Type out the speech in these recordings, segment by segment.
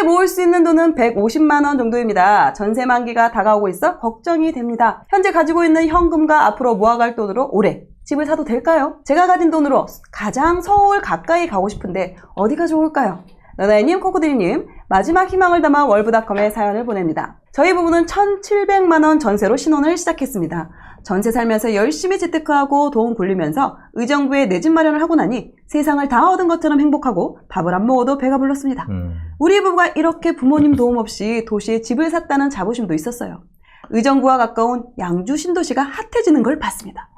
현재 모을 수 있는 돈은 150만 원 정도입니다. 전세 만기가 다가오고 있어 걱정이 됩니다. 현재 가지고 있는 현금과 앞으로 모아갈 돈으로 올해 집을 사도 될까요? 제가 가진 돈으로 가장 서울 가까이 가고 싶은데 어디가 좋을까요? 너나이님, 코코드리님, 마지막 희망을 담아 월브닷컴에 사연을 보냅니다. 저희 부부는 1,700만 원 전세로 신혼을 시작했습니다. 전세 살면서 열심히 재테크하고 돈 굴리면서 의정부에 내 집 마련을 하고 나니 세상을 다 얻은 것처럼 행복하고 밥을 안 먹어도 배가 불렀습니다. 우리 부부가 이렇게 부모님 도움 없이 도시에 집을 샀다는 자부심도 있었어요. 의정부와 가까운 양주 신도시가 핫해지는 걸 봤습니다.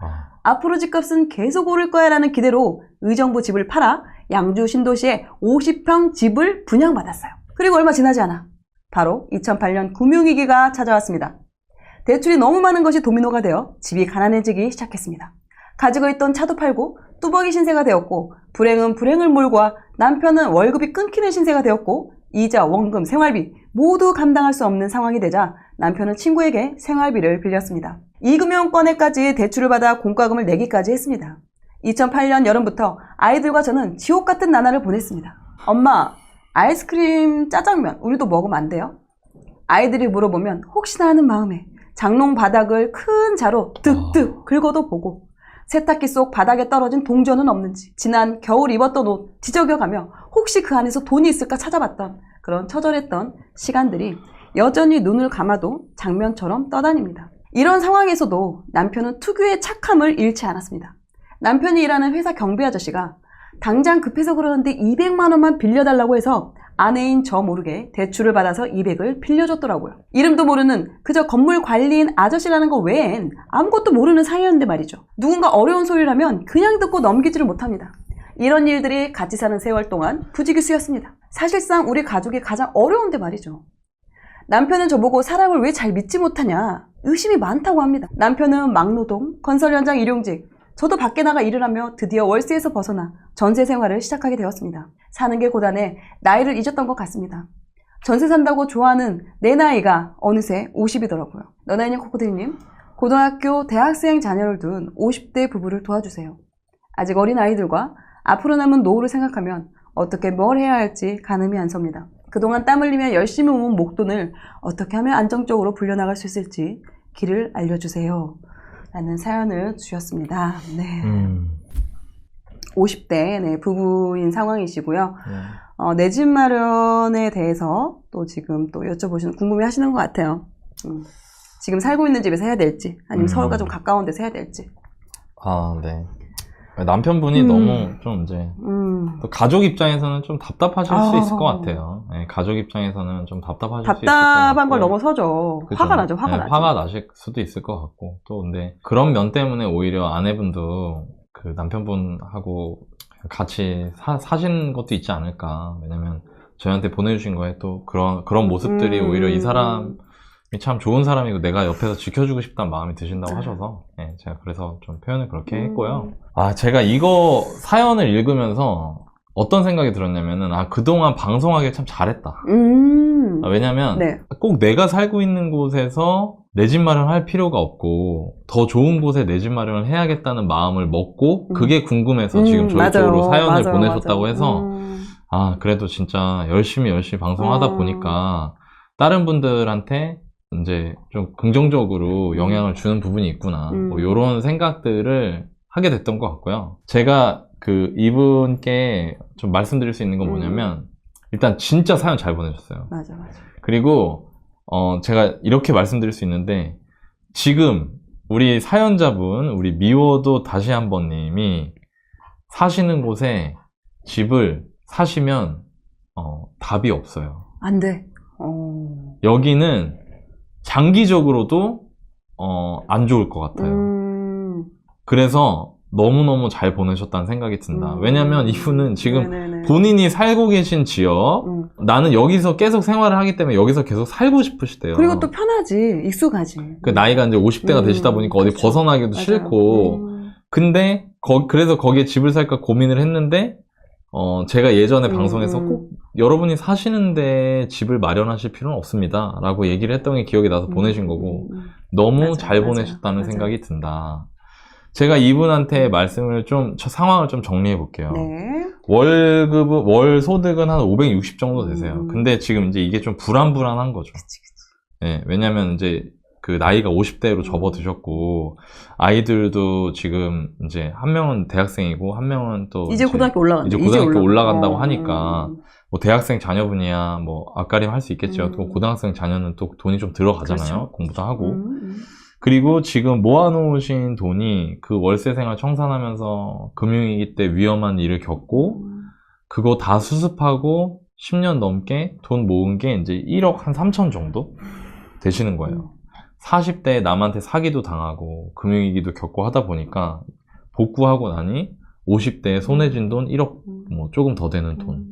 앞으로 집값은 계속 오를 거야 라는 기대로 의정부 집을 팔아 양주 신도시에 50평 집을 분양받았어요. 그리고 얼마 지나지 않아 바로 2008년 금융위기가 찾아왔습니다. 대출이 너무 많은 것이 도미노가 되어 집이 가난해지기 시작했습니다. 가지고 있던 차도 팔고 뚜벅이 신세가 되었고 불행은 불행을 몰고 와 남편은 월급이 끊기는 신세가 되었고 이자, 원금, 생활비 모두 감당할 수 없는 상황이 되자 남편은 친구에게 생활비를 빌렸습니다. 이금융권에까지 대출을 받아 공과금을 내기까지 했습니다. 2008년 여름부터 아이들과 저는 지옥 같은 나날을 보냈습니다. 엄마, 아이스크림, 짜장면 우리도 먹으면 안 돼요? 아이들이 물어보면 혹시나 하는 마음에 장롱 바닥을 큰 자로 득득 긁어도 보고 세탁기 속 바닥에 떨어진 동전은 없는지 지난 겨울 입었던 옷 뒤적여가며 혹시 그 안에서 돈이 있을까 찾아봤던 그런 처절했던 시간들이 여전히 눈을 감아도 장면처럼 떠다닙니다. 이런 상황에서도 남편은 특유의 착함을 잃지 않았습니다. 남편이 일하는 회사 경비 아저씨가 당장 급해서 그러는데 200만 원만 빌려달라고 해서 아내인 저 모르게 대출을 받아서 200을 빌려줬더라고요. 이름도 모르는 그저 건물 관리인 아저씨라는 거 외엔 아무것도 모르는 사이였는데 말이죠. 누군가 어려운 소리를 하면 그냥 듣고 넘기지를 못합니다. 이런 일들이 같이 사는 세월 동안 부지기수였습니다. 사실상 우리 가족이 가장 어려운데 말이죠. 남편은 저보고 사람을 왜 잘 믿지 못하냐 의심이 많다고 합니다. 남편은 막노동, 건설 현장 일용직, 저도 밖에 나가 일을 하며 드디어 월세에서 벗어나 전세 생활을 시작하게 되었습니다. 사는 게 고단해 나이를 잊었던 것 같습니다. 전세 산다고 좋아하는 내 나이가 어느새 50이더라고요. 너나이님, 코코드리님, 고등학교, 대학생 자녀를 둔 50대 부부를 도와주세요. 아직 어린 아이들과 앞으로 남은 노후를 생각하면 어떻게 뭘 해야 할지 가늠이 안 섭니다. 그동안 땀 흘리며 열심히 모은 목돈을 어떻게 하면 안정적으로 불려나갈 수 있을지 길을 알려주세요. 라는 사연을 주셨습니다. 네. 50대 네, 부부인 상황이시고요. 내 집 마련에 대해서 또 지금 또 여쭤보시는 궁금해 하시는 것 같아요. 지금 살고 있는 집에서 해야 될지 아니면 서울과 좀 가까운 데서 해야 될지. 아, 네. 남편분이 너무 좀 이제 또 가족 입장에서는 좀 답답하실 수 있을 것 같아요. 네, 가족 입장에서는 좀 답답하실 수 있을 것 같고 답답한 걸 넘어서죠. 그죠? 화가 나죠. 화가 네, 나죠. 화가 나실 수도 있을 것 같고 또 근데 그런 면 때문에 오히려 아내분도 그 남편분하고 같이 사신 것도 있지 않을까. 왜냐면 저희한테 보내주신 거에 또 그런 모습들이 오히려 이 사람이 참 좋은 사람이고 내가 옆에서 지켜주고 싶다는 마음이 드신다고 하셔서 네, 제가 그래서 좀 표현을 그렇게 했고요. 제가 이거 사연을 읽으면서 어떤 생각이 들었냐면은 그동안 방송하길 참 잘했다. 왜냐면 네. 꼭 내가 살고 있는 곳에서 내 집 마련할 필요가 없고 더 좋은 곳에 내 집 마련을 해야겠다는 마음을 먹고 그게 궁금해서 지금 저희 쪽으로 사연을 보내셨다고 해서 그래도 진짜 열심히 방송하다 보니까 다른 분들한테 이제 좀 긍정적으로 영향을 주는 부분이 있구나 뭐 이런 생각들을 하게 됐던 것 같고요. 제가 그 이분께 좀 말씀드릴 수 있는 건 뭐냐면 일단 진짜 사연 잘 보내셨어요. 맞아. 그리고 제가 이렇게 말씀드릴 수 있는데 지금 우리 사연자분 우리 미워도 다시 한번 님이 사시는 곳에 집을 사시면 답이 없어요. 안 돼. 여기는 장기적으로도 안 좋을 것 같아요. 그래서 너무너무 잘 보내셨다는 생각이 든다. 왜냐면 이분은 지금 본인이 살고 계신 지역 나는 여기서 계속 생활을 하기 때문에 여기서 계속 살고 싶으시대요. 그리고 또 편하지. 익숙하지. 그 나이가 이제 50대가 되시다 보니까 어디 벗어나기도 맞아요. 싫고 근데 그래서 거기에 집을 살까 고민을 했는데 제가 예전에 방송에서 꼭 여러분이 사시는데 집을 마련하실 필요는 없습니다 라고 얘기를 했던 게 기억이 나서 보내신 거고 너무 잘 보내셨다는 생각이 든다. 제가 이분한테 말씀을 상황을 좀 정리해 볼게요. 네. 월 소득은 한 560 정도 되세요. 음. 근데 지금 이제 이게 좀 불안한 거죠. 그치. 네, 왜냐면 이제 그 나이가 50대로 접어드셨고, 아이들도 지금 이제 한 명은 대학생이고, 한 명은 또 이제 고등학교 올라간다. 이제 고등학교 올라간다고 하니까, 음. 뭐 대학생 자녀분이야 뭐 앞가림 할 수 있겠죠. 또 고등학생 자녀는 또 돈이 좀 들어가잖아요. 그렇죠. 공부도 하고. 그리고 지금 모아놓으신 돈이 그 월세 생활 청산하면서 금융위기 때 위험한 일을 겪고, 그거 다 수습하고 10년 넘게 돈 모은 게 이제 1억 한 3천 정도 되시는 거예요. 40대에 남한테 사기도 당하고 금융위기도 겪고 하다 보니까 복구하고 나니 50대에 손해진 돈 1억 뭐 조금 더 되는 돈.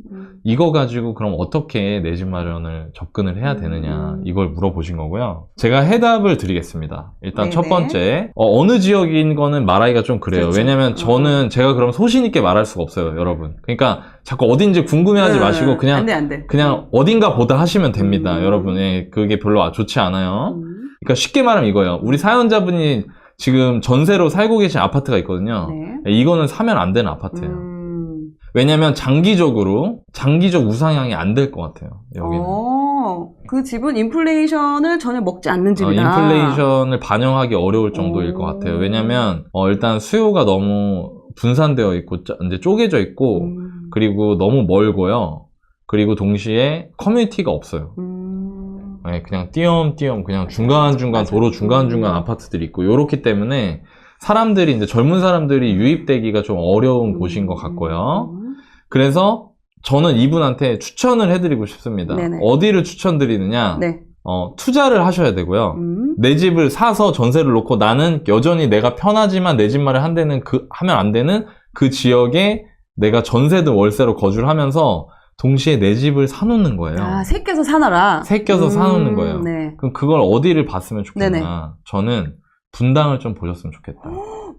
이거 가지고 그럼 어떻게 내 집 마련을 접근을 해야 되느냐, 이걸 물어보신 거고요. 제가 해답을 드리겠습니다. 일단 네네. 첫 번째, 어느 지역인 거는 말하기가 좀 그래요. 그렇죠. 왜냐면 제가 그럼 소신 있게 말할 수가 없어요, 여러분. 그러니까 자꾸 어딘지 궁금해하지 마시고 안 돼. 그냥 어딘가 보다 하시면 됩니다, 여러분. 예, 그게 별로 좋지 않아요. 그러니까 쉽게 말하면 이거예요. 우리 사연자분이 지금 전세로 살고 계신 아파트가 있거든요. 네. 이거는 사면 안 되는 아파트예요. 왜냐면 장기적 우상향이 안 될 것 같아요, 여기는. 그 집은 인플레이션을 전혀 먹지 않는 집이다. 인플레이션을 반영하기 어려울 정도일 것 같아요. 왜냐면 일단 수요가 너무 분산되어 있고 이제 쪼개져 있고, 그리고 너무 멀고요. 그리고 동시에 커뮤니티가 없어요. 네, 그냥 띄엄띄엄 그냥 중간중간 도로 중간중간 아파트들이 있고, 요렇기 때문에 사람들이 이제 젊은 사람들이 유입되기가 좀 어려운 곳인 것 같고요. 그래서 저는 이분한테 추천을 해드리고 싶습니다. 네네. 어디를 추천드리느냐? 네. 투자를 하셔야 되고요. 내 집을 사서 전세를 놓고 나는 여전히 내가 편하지만 내 집 마련 하면 안 되는 그 지역에 내가 전세든 월세로 거주를 하면서 동시에 내 집을 사놓는 거예요. 새껴서 사놔라. 새껴서 사놓는 거예요. 네. 그럼 그걸 어디를 봤으면 좋겠나? 네네. 저는 분당을 좀 보셨으면 좋겠다.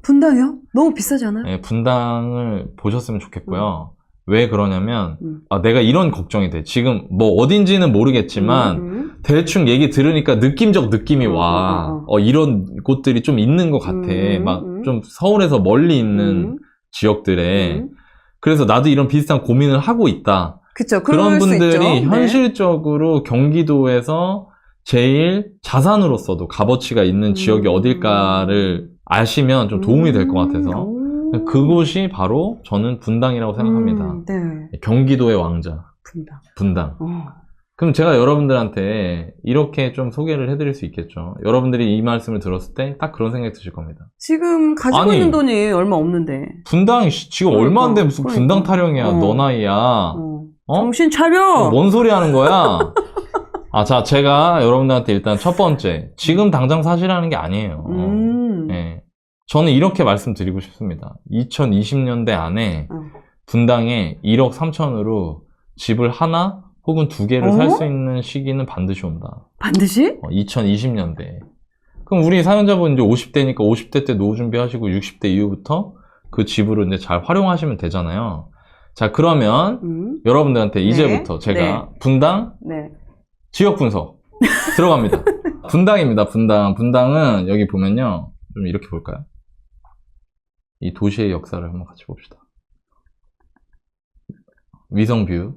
분당이요? 너무 비싸지 않아요? 네, 분당을 보셨으면 좋겠고요. 왜 그러냐면 내가 이런 걱정이 돼. 지금 뭐 어딘지는 모르겠지만 대충 얘기 들으니까 느낌적 느낌이 와. 이런 곳들이 좀 있는 것 같아. 막 좀 서울에서 멀리 있는 지역들에. 그래서 나도 이런 비슷한 고민을 하고 있다. 그쵸, 그런 분들이 네. 현실적으로 경기도에서 제일 자산으로서도 값어치가 있는 지역이 어딜까를 아시면 좀 도움이 될 것 같아서 그곳이 바로 저는 분당이라고 생각합니다. 네. 경기도의 왕자. 분당. 그럼 제가 여러분들한테 이렇게 좀 소개를 해드릴 수 있겠죠. 여러분들이 이 말씀을 들었을 때 딱 그런 생각이 드실 겁니다. 지금 가지고 있는 돈이 얼마 없는데. 분당이 지금 얼마인데 무슨 분당 타령이야. 너 나이야. 정신 차려! 뭔 소리 하는 거야? 자, 제가 여러분들한테 일단 첫 번째, 지금 당장 사시라는 게 아니에요. 네. 저는 이렇게 말씀드리고 싶습니다. 2020년대 안에 분당에 1억 3천으로 집을 하나 혹은 두 개를 살 수 있는 시기는 반드시 온다. 반드시? 2020년대에. 그럼 우리 사연자분 이제 50대니까 50대 때 노후 준비하시고 60대 이후부터 그 집으로 이제 잘 활용하시면 되잖아요. 자, 그러면 여러분들한테 이제부터 제가 분당 지역 분석 들어갑니다. 분당입니다. 분당은 여기 보면요. 좀 이렇게 볼까요? 이 도시의 역사를 한번 같이 봅시다. 위성 뷰.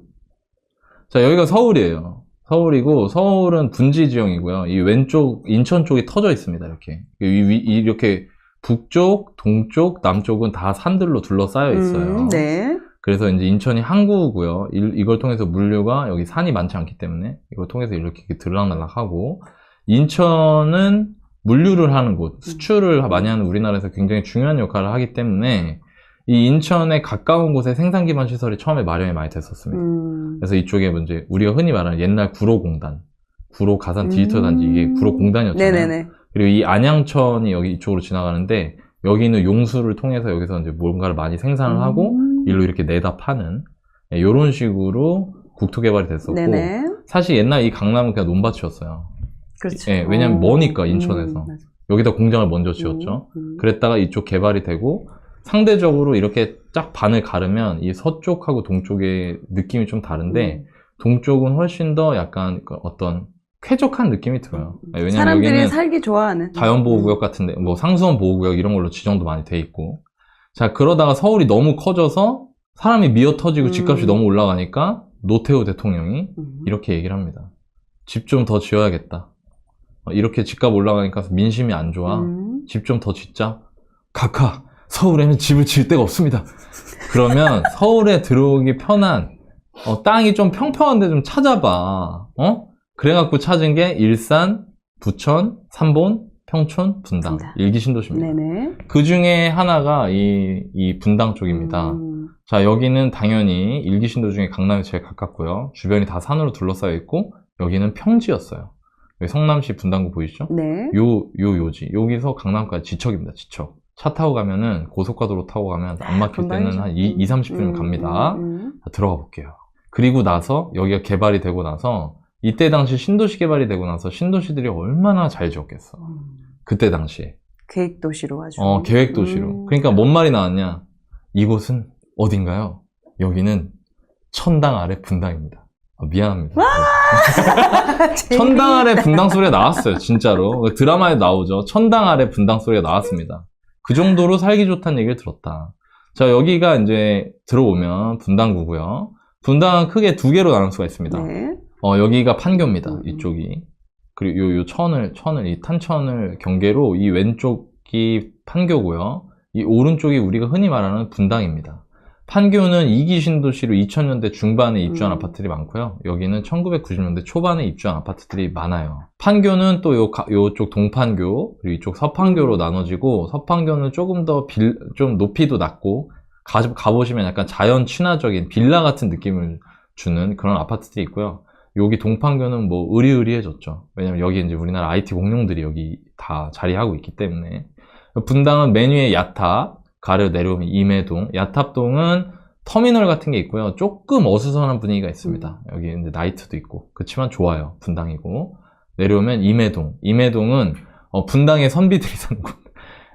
자, 여기가 서울이에요. 서울이고, 서울은 분지 지형이고요. 이 왼쪽, 인천 쪽이 터져 있습니다. 이렇게. 이렇게 북쪽, 동쪽, 남쪽은 다 산들로 둘러싸여 있어요. 네. 그래서 이제 인천이 항구고요. 이걸 통해서 물류가 여기 산이 많지 않기 때문에 이걸 통해서 이렇게 들락날락하고, 인천은 물류를 하는 곳, 수출을 많이 하는 우리나라에서 굉장히 중요한 역할을 하기 때문에 이 인천에 가까운 곳에 생산기반 시설이 처음에 마련이 많이 됐었습니다. 그래서 이쪽에 이제 우리가 흔히 말하는 옛날 구로공단, 구로 가산 디지털 단지, 이게 구로공단이었잖아요. 네네네. 그리고 이 안양천이 여기 이쪽으로 지나가는데 여기는 용수를 통해서 여기서 이제 뭔가를 많이 생산을 하고 일로 이렇게 내다 파는 이런 식으로 국토 개발이 됐었고, 네네. 사실 옛날 이 강남은 그냥 논밭이었어요. 그렇죠. 예, 왜냐면 머니까 인천에서 여기다 공장을 먼저 지었죠. 그랬다가 이쪽 개발이 되고 상대적으로 이렇게 쫙 반을 가르면 이 서쪽하고 동쪽의 느낌이 좀 다른데 동쪽은 훨씬 더 약간 어떤 쾌적한 느낌이 들어요. 왜냐면 사람들이 여기는 살기 좋아하는 자연보호구역 같은데, 뭐 상수원 보호구역 이런 걸로 지정도 많이 돼 있고. 자, 그러다가 서울이 너무 커져서 사람이 미어 터지고 집값이 너무 올라가니까 노태우 대통령이 이렇게 얘기를 합니다. 집 좀 더 지어야겠다. 이렇게 집값 올라가니까 민심이 안 좋아. 집 좀 더 짓자. 각하, 서울에는 집을 지을 데가 없습니다. 그러면 서울에 들어오기 편한 땅이 좀 평평한 데 좀 찾아봐. 그래갖고 찾은 게 일산, 부천, 삼본, 평촌, 분당. 일기 신도시입니다. 네네. 그 중에 하나가 이 분당 쪽입니다. 자, 여기는 당연히 일기 신도 중에 강남이 제일 가깝고요. 주변이 다 산으로 둘러싸여 있고, 여기는 평지였어요. 여기 성남시 분당구 보이시죠? 네. 요지. 여기서 강남까지 지척입니다, 지척. 차 타고 가면은, 고속가도로 타고 가면 안 막힐 때는 한 30분이면 갑니다. 자, 들어가 볼게요. 그리고 나서, 여기가 개발이 되고 나서, 이때 당시 신도시 개발이 되고 나서 신도시들이 얼마나 잘 지었겠어. 그때 당시에. 계획도시로 아주. 계획도시로. 그러니까 뭔 말이 나왔냐. 이곳은 어딘가요? 여기는 천당 아래 분당입니다. 미안합니다. 천당 아래 분당 소리가 나왔어요. 진짜로. 드라마에 나오죠. 천당 아래 분당 소리가 나왔습니다. 그 정도로 살기 좋다는 얘기를 들었다. 자, 여기가 이제 들어오면 분당구고요. 분당은 크게 두 개로 나눌 수가 있습니다. 네. 여기가 판교입니다. 이쪽이. 그리고 요 천을, 이 탄천을 경계로 이 왼쪽이 판교고요. 이 오른쪽이 우리가 흔히 말하는 분당입니다. 판교는 2기 신도시로 2000년대 중반에 입주한 아파트들이 많고요. 여기는 1990년대 초반에 입주한 아파트들이 많아요. 판교는 또 요쪽 동판교, 그리고 이쪽 서판교로 나눠지고, 서판교는 조금 더 좀 높이도 낮고, 가보시면 약간 자연 친화적인 빌라 같은 느낌을 주는 그런 아파트들이 있고요. 여기 동판교는 뭐 으리으리해졌죠. 왜냐면 여기 이제 우리나라 IT 공룡들이 여기 다 자리하고 있기 때문에. 분당은 맨 위에 야탑, 가려 내려오면 임해동. 야탑동은 터미널 같은 게 있고요. 조금 어수선한 분위기가 있습니다. 여기 이제 나이트도 있고. 그렇지만 좋아요. 분당이고. 내려오면 임해동. 임해동은 분당의 선비들이 사는 곳.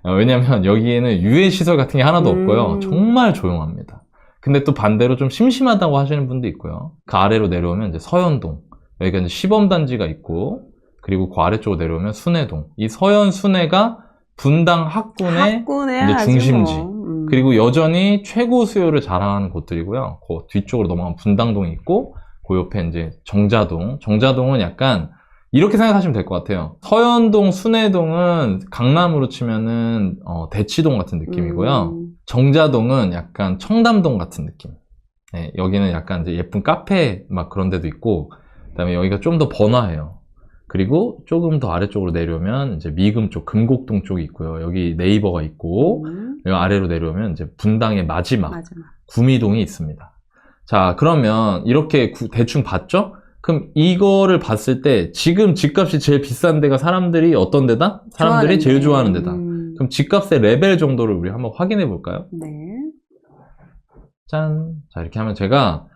왜냐면 여기에는 유해시설 같은 게 하나도 없고요. 정말 조용합니다. 근데 또 반대로 좀 심심하다고 하시는 분도 있고요. 그 아래로 내려오면 이제 서현동. 여기가 이제 시범단지가 있고, 그리고 그 아래쪽으로 내려오면 순회동. 이 서현, 순회가 분당 학군의 이제 중심지. 그리고 여전히 최고 수요를 자랑하는 곳들이고요. 그 뒤쪽으로 넘어가면 분당동이 있고, 그 옆에 이제 정자동. 정자동은 약간 이렇게 생각하시면 될 것 같아요. 서현동, 순회동은 강남으로 치면은 대치동 같은 느낌이고요. 정자동은 약간 청담동 같은 느낌. 네, 여기는 약간 이제 예쁜 카페 막 그런 데도 있고, 그다음에 여기가 좀 더 번화해요. 그리고 조금 더 아래쪽으로 내려오면 이제 미금 쪽, 금곡동 쪽이 있고요. 여기 네이버가 있고, 여기 아래로 내려오면 이제 분당의 마지막. 구미동이 있습니다. 자, 그러면 이렇게 대충 봤죠? 그럼 이거를 봤을 때 지금 집값이 제일 비싼 데가 사람들이 어떤 데다? 사람들이 제일 좋아하는 데다. 그럼 집값의 레벨 정도를 우리 한번 확인해 볼까요? 네. 짠. 자, 이렇게 하면 제가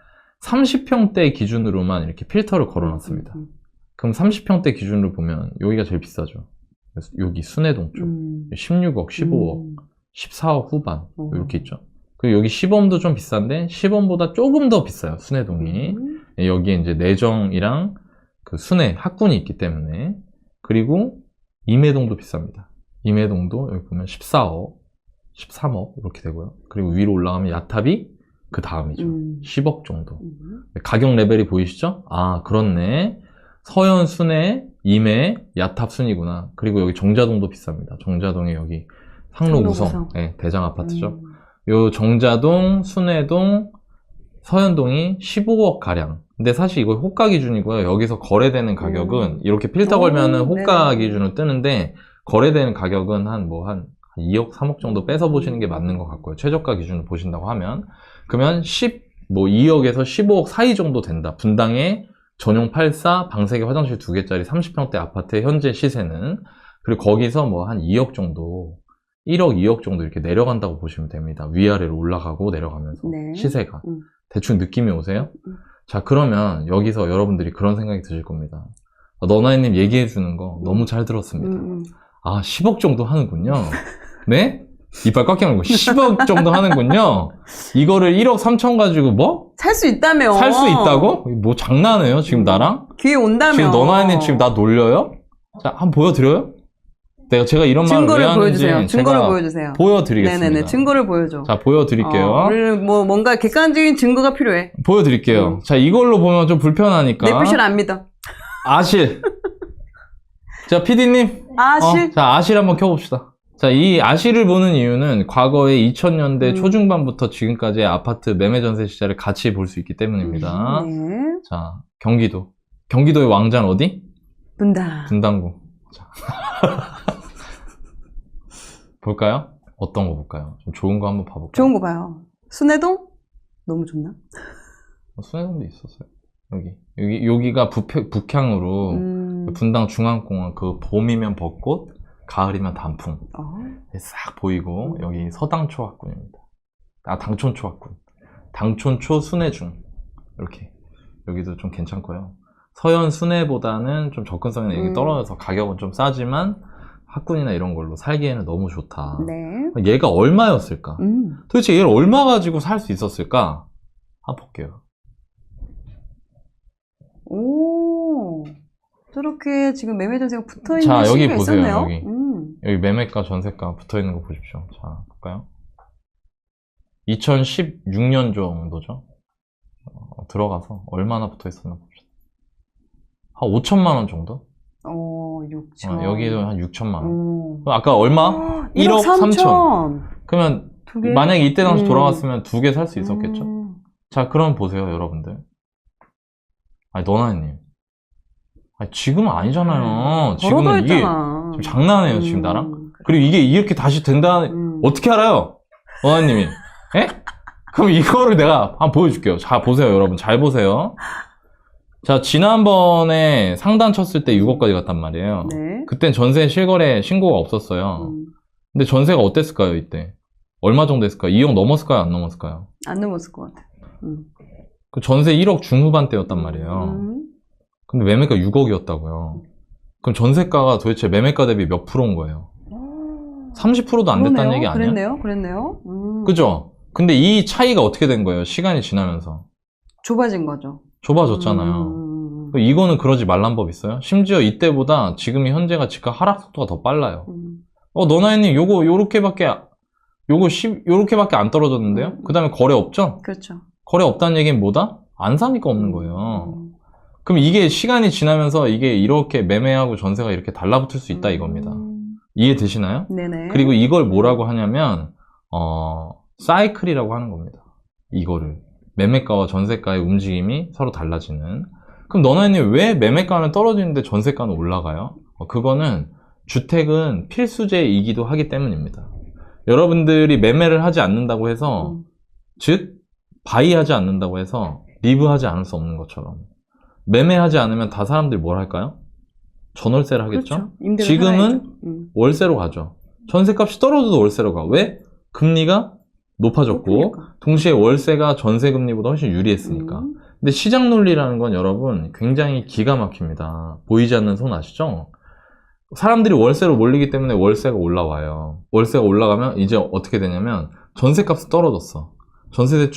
30평대 기준으로만 이렇게 필터를 걸어 놨습니다. 그럼 30평대 기준으로 보면 여기가 제일 비싸죠. 그래서 여기 순회동 쪽. 16억, 15억, 14억 후반. 이렇게 있죠. 그리고 여기 시범도 좀 비싼데 시범보다 조금 더 비싸요. 순회동이. 여기에 이제 내정이랑 그 순회, 학군이 있기 때문에. 그리고 임해동도 비쌉니다. 임해동도 여기 보면 14억, 13억 이렇게 되고요. 그리고 위로 올라가면 야탑이 그 다음이죠. 10억 정도. 가격 레벨이 보이시죠? 아, 그렇네. 서현, 순회, 임해, 야탑 순이구나. 그리고 여기 정자동도 비쌉니다. 정자동에 여기 상로구성. 네, 대장 아파트죠. 요 정자동, 순회동, 서현동이 15억 가량. 근데 사실 이거 호가 기준이고요. 여기서 거래되는 가격은 이렇게 필터 걸면은 호가 기준으로 뜨는데 거래되는 가격은 한 2억, 3억 정도 뺏어 보시는 게 맞는 것 같고요. 최저가 기준으로 보신다고 하면. 그러면 2억에서 15억 사이 정도 된다. 분당에 전용 84, 방세개 화장실 2개짜리 30평대 아파트의 현재 시세는. 그리고 거기서 한 2억 정도, 1억, 2억 정도 이렇게 내려간다고 보시면 됩니다. 위아래로 올라가고 내려가면서. 네. 시세가. 대충 느낌이 오세요? 자, 그러면 여기서 여러분들이 그런 생각이 드실 겁니다. 너나이님 얘기해주는 거 너무 잘 들었습니다. 아, 10억 정도 하는군요. 네? 이빨 꽉 깨물고 10억 정도 하는군요. 이거를 1억 3천 가지고 뭐? 살 수 있다며. 살 수 있다고? 뭐 장난해요 지금 나랑? 기회 온다며. 지금 너나이는 지금 나 놀려요? 자, 한번 보여드려요? 제가 이런 말을 왜 증거를 하는지 보여주세요. 증거를 제가 보여주세요. 보여드리겠습니다. 네네네. 증거를 보여줘. 자, 보여드릴게요. 우리는 뭐 뭔가 객관적인 증거가 필요해. 보여드릴게요. 자, 이걸로 보면 좀 불편하니까. 내 표시를 안 믿어. 아실. 자, PD님. 아실? 자, 아실 한번 켜봅시다. 자, 이 아실을 보는 이유는 과거에 2000년대 초중반부터 지금까지의 아파트 매매 전세 시장을 같이 볼 수 있기 때문입니다. 네. 자, 경기도. 경기도의 왕자는 어디? 분당구. 자. 볼까요? 어떤 거 볼까요? 좀 좋은 거 한번 봐볼까요? 좋은 거 봐요. 순회동? 너무 좋나? 순회동도 있었어요. 여기가 북향으로 분당 중앙공원 그 봄이면 벚꽃, 가을이면 단풍 싹 보이고 여기 서당초학군입니다. 아 당촌초학군, 당촌초 순회중 이렇게 여기도 좀 괜찮고요. 서현 순회보다는 좀 접근성이 여기 떨어져서 가격은 좀 싸지만 학군이나 이런 걸로 살기에는 너무 좋다. 네. 얘가 얼마였을까? 도대체 얘를 얼마 가지고 살 수 있었을까? 한번 볼게요. 오, 저렇게 지금 매매 전세가 붙어 있는 자, 여기 시기가 보세요. 있었네요. 여기 매매가 전세가 붙어 있는 거 보십시오. 자, 볼까요? 2016년 정도죠. 들어가서 얼마나 붙어 있었나 봅시다. 한 5천만 원 정도? 6천. 여기도 한 6천만 원. 아까 얼마? 1억 3천. 그러면 만약에 이때 당시 돌아갔으면 2개 살 수 있었겠죠? 자, 그럼 보세요, 여러분들. 아니, 너나님. 아니, 지금은 아니잖아요. 지금은 이게 지금 장난해요, 지금 나랑. 그리고 이게 이렇게 다시 된다, 어떻게 알아요? 너나님이. 예? 그럼 이거를 내가 한번 보여줄게요. 자, 보세요, 여러분. 잘 보세요. 자, 지난번에 상단 쳤을 때 6억까지 갔단 말이에요. 네. 그땐 전세 실거래 신고가 없었어요. 근데 전세가 어땠을까요, 이때? 얼마 정도 했을까요? 2억 넘었을까요, 안 넘었을까요? 안 넘었을 것 같아. 그 전세 1억 중후반대였단 말이에요. 근데 매매가 6억이었다고요. 그럼 전세가가 도대체 매매가 대비 몇 프로인 거예요? 30%도 안 됐다는 얘기 아니에요? 그랬네요. 그죠? 근데 이 차이가 어떻게 된 거예요? 시간이 지나면서. 좁아진 거죠. 좁아졌잖아요. 이거는 그러지 말란 법 있어요? 심지어 이때보다 지금이 현재가 집값 하락 속도가 더 빨라요. 너나이님 요렇게밖에 안 떨어졌는데요? 그 다음에 거래 없죠? 그렇죠. 거래 없다는 얘기는 뭐다? 안 사니까 없는 거예요. 그럼 이게 시간이 지나면서 이게 이렇게 매매하고 전세가 이렇게 달라붙을 수 있다 이겁니다. 이해되시나요? 네네. 그리고 이걸 뭐라고 하냐면 사이클이라고 하는 겁니다. 이거를 매매가와 전세가의 움직임이 서로 달라지는. 그럼 너나님 왜 매매가는 떨어지는데 전세가는 올라가요? 그거는 주택은 필수제이기도 하기 때문입니다. 여러분들이 매매를 하지 않는다고 해서 즉 바이하지 않는다고 해서 리브하지 않을 수 없는 것처럼 매매하지 않으면 다 사람들이 뭘 할까요? 전월세를 하겠죠? 그렇죠. 지금은 월세로 가죠. 전세값이 떨어져도 월세로 가. 왜? 금리가 높아졌고 동시에 월세가 전세금리보다 훨씬 유리했으니까. 근데 시장 논리라는 건 여러분 굉장히 기가 막힙니다. 보이지 않는 손 아시죠? 사람들이 월세로 몰리기 때문에 월세가 올라와요. 월세가 올라가면 이제 어떻게 되냐면 전세값이 떨어졌어. 전세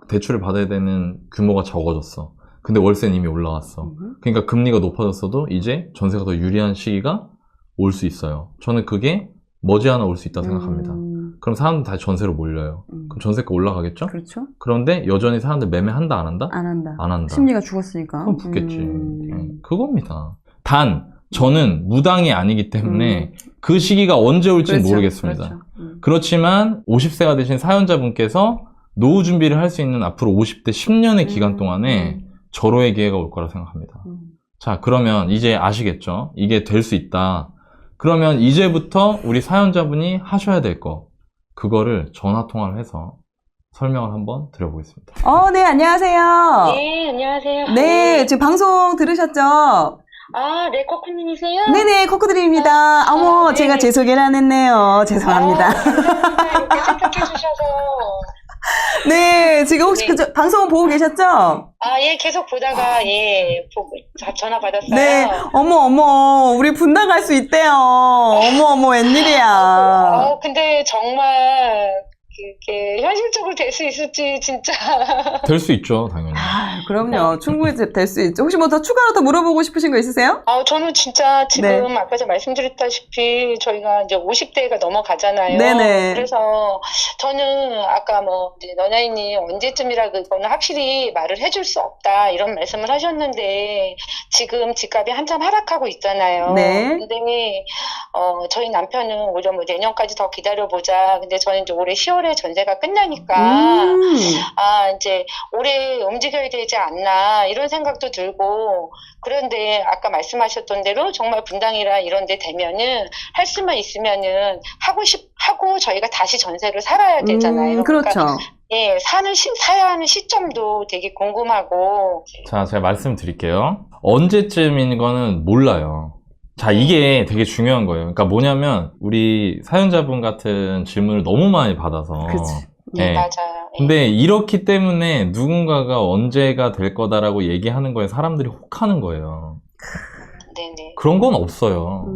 대출을 받아야 되는 규모가 적어졌어. 근데 월세는 이미 올라왔어. 그러니까 금리가 높아졌어도 이제 전세가 더 유리한 시기가 올 수 있어요. 저는 그게 머지않아 올 수 있다고 생각합니다. 그럼 사람들 다시 전세로 몰려요. 그럼 전세가 올라가겠죠? 그렇죠. 그런데 여전히 사람들 매매한다, 안 한다? 안 한다. 안 한다. 심리가 죽었으니까. 그럼 붙겠지. 그겁니다. 단, 저는 무당이 아니기 때문에 그 시기가 언제 올지는 모르겠습니다. 그렇지만 50세가 되신 사연자분께서 노후 준비를 할 수 있는 앞으로 50대 10년의 기간 동안에 절호의 기회가 올 거라 생각합니다. 자, 그러면 이제 아시겠죠? 이게 될 수 있다. 그러면 이제부터 우리 사연자분이 하셔야 될 거, 그거를 전화통화를 해서 설명을 한번 드려보겠습니다. 네, 안녕하세요. 네, 안녕하세요. 네, 지금 방송 들으셨죠? 아, 네, 코코님이세요? 네네, 코코드립니다. 어머, 네. 제가 제 소개를 안 했네요. 죄송합니다. 감사합니다. 이렇게 선택해주셔서. 네, 지금 혹시 네. 방송 보고 계셨죠? 예, 계속 보다가, 전화 받았어요. 네, 어머, 우리 분당 갈 수 있대요. 어머, 웬일이야. 근데 정말, 그게 현실적으로 될 수 있을지, 진짜. 될 수 있죠, 당연히. 그럼요. 충분히 될 수 있죠. 혹시 뭐 더 추가로 더 물어보고 싶으신 거 있으세요? 저는 진짜 지금 네. 아까 전 말씀드렸다시피 저희가 이제 50대가 넘어가잖아요. 네네. 그래서 저는 아까 이제 너냐이님 언제쯤이라 그거는 확실히 말을 해줄 수 없다 이런 말씀을 하셨는데 지금 집값이 한참 하락하고 있잖아요. 네. 근데 저희 남편은 오히려 내년까지 더 기다려보자. 근데 저는 이제 올해 10월에 전세가 끝나니까 이제 올해 움직여야 되지 않나 이런 생각도 들고 그런데 아까 말씀하셨던 대로 정말 분당이라 이런 데 되면은 할 수만 있으면은 하고 저희가 다시 전세를 살아야 되잖아요. 그렇죠. 그러니까 사야 하는 시점도 되게 궁금하고. 자, 제가 말씀드릴게요. 언제쯤인 거는 몰라요. 자, 이게 되게 중요한 거예요. 그러니까 뭐냐면 우리 사연자분 같은 질문을 너무 많이 받아서 그치. 네. 맞아요. 근데 이렇기 때문에 누군가가 언제가 될 거다라고 얘기하는 거에 사람들이 혹하는 거예요. 네네. 그런 건 없어요.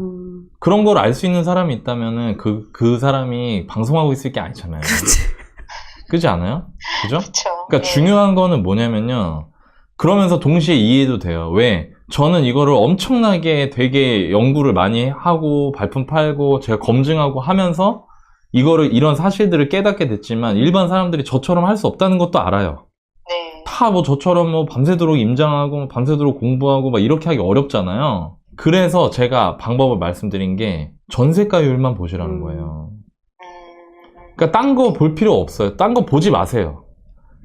그런 걸 알 수 있는 사람이 있다면은 그 사람이 방송하고 있을 게 아니잖아요. 그렇지 않아요? 그죠? 그쵸. 그러니까 중요한 거는 뭐냐면요. 그러면서 동시에 이해도 돼요. 왜? 저는 이거를 엄청나게 되게 연구를 많이 하고 발품 팔고 제가 검증하고 하면서 이런 사실들을 깨닫게 됐지만 일반 사람들이 저처럼 할 수 없다는 것도 알아요. 네. 다 저처럼 밤새도록 임장하고 밤새도록 공부하고 막 이렇게 하기 어렵잖아요. 그래서 제가 방법을 말씀드린 게 전세가율만 보시라는 거예요. 그러니까 딴 거 볼 필요 없어요. 딴 거 보지 마세요.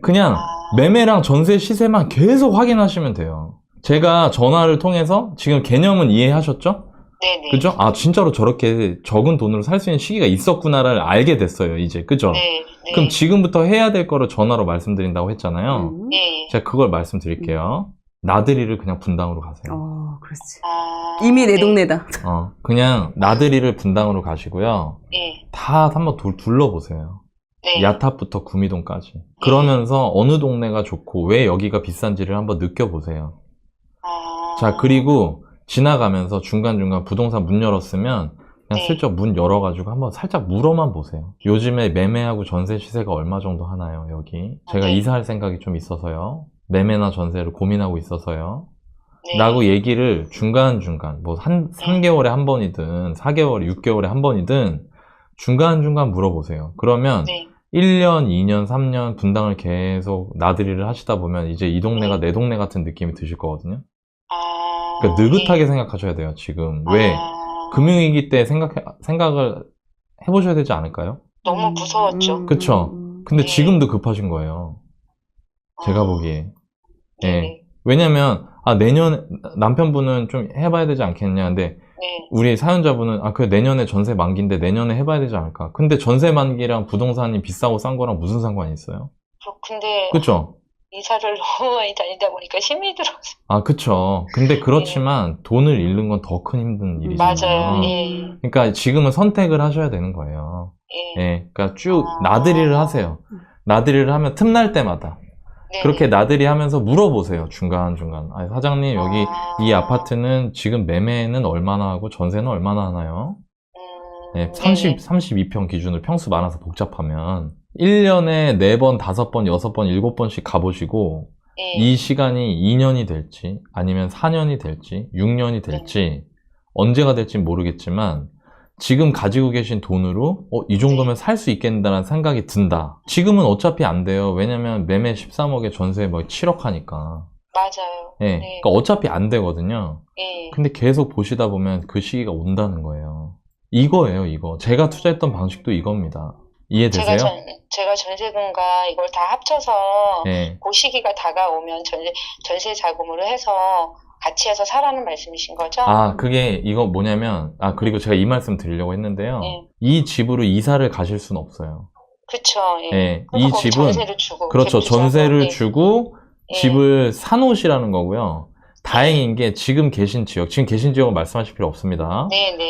그냥 매매랑 전세 시세만 계속 확인하시면 돼요. 제가 전화를 통해서 지금 개념은 이해하셨죠? 네네. 그죠? 진짜로 저렇게 적은 돈으로 살 수 있는 시기가 있었구나를 알게 됐어요, 이제. 그죠? 네. 그럼 지금부터 해야 될 거를 전화로 말씀드린다고 했잖아요. 네. 제가 그걸 말씀드릴게요. 나들이를 그냥 분당으로 가세요. 그렇지. 이미 내 동네다. 그냥 나들이를 분당으로 가시고요. 네. 다 한번 둘러보세요. 네. 야탑부터 구미동까지. 그러면서 어느 동네가 좋고 왜 여기가 비싼지를 한번 느껴보세요. 자, 그리고 지나가면서 중간중간 부동산 문 열었으면 그냥 슬쩍 문 열어가지고 한번 살짝 물어만 보세요. 요즘에 매매하고 전세 시세가 얼마 정도 하나요, 여기? 제가 이사할 생각이 좀 있어서요. 매매나 전세를 고민하고 있어서요. 라고 얘기를 중간중간, 3개월에 한 번이든, 4개월에, 6개월에 한 번이든, 중간중간 물어보세요. 그러면 1년, 2년, 3년 분당을 계속 나들이를 하시다 보면 이제 이 동네가 내 동네 같은 느낌이 드실 거거든요. 그러니까 느긋하게 생각하셔야 돼요, 지금. 왜? 금융위기 때 생각을 해보셔야 되지 않을까요? 너무 무서웠죠. 그쵸? 근데 지금도 급하신 거예요. 제가 보기에. 예. 왜냐면, 내년, 남편분은 좀 해봐야 되지 않겠냐. 근데, 우리 사연자분은, 내년에 전세 만기인데 내년에 해봐야 되지 않을까. 근데 전세 만기랑 부동산이 비싸고 싼 거랑 무슨 상관이 있어요? 근데. 그쵸? 이사를 너무 많이 다니다 보니까 힘이 들어서. 그쵸. 근데 그렇지만 돈을 잃는 건 더 큰 힘든 일이잖아요. 맞아요. 그러니까 지금은 선택을 하셔야 되는 거예요. 그러니까 쭉 나들이를 하세요. 나들이를 하면 틈날 때마다 그렇게 나들이 하면서 물어보세요. 중간중간. 사장님, 여기 이 아파트는 지금 매매는 얼마나 하고 전세는 얼마나 하나요? 32평 기준으로 평수 많아서 복잡하면 1년에 4번, 5번, 6번, 7번씩 가보시고 이 시간이 2년이 될지 아니면 4년이 될지 6년이 될지 언제가 될지 모르겠지만 지금 가지고 계신 돈으로 이 정도면 살 수 있겠다는 생각이 든다. 지금은 어차피 안 돼요. 왜냐면 매매 13억에 전세 7억 하니까. 맞아요. 그러니까 어차피 안 되거든요. 근데 계속 보시다 보면 그 시기가 온다는 거예요. 이거예요, 이거. 제가 투자했던 방식도 이겁니다. 이해되세요? 제가 전세금과 이걸 다 합쳐서 그 시기가 다가오면 전세 자금으로 해서 같이 해서 사라는 말씀이신 거죠? 그게 이거 뭐냐면 그리고 제가 이 말씀 드리려고 했는데요. 이 집으로 이사를 가실 수는 없어요. 그쵸. 이 집은 전세를 주고 그렇죠. 전세를 주고 집을 사놓으시라는 거고요. 다행인 게 지금 계신 지역은 말씀하실 필요 없습니다.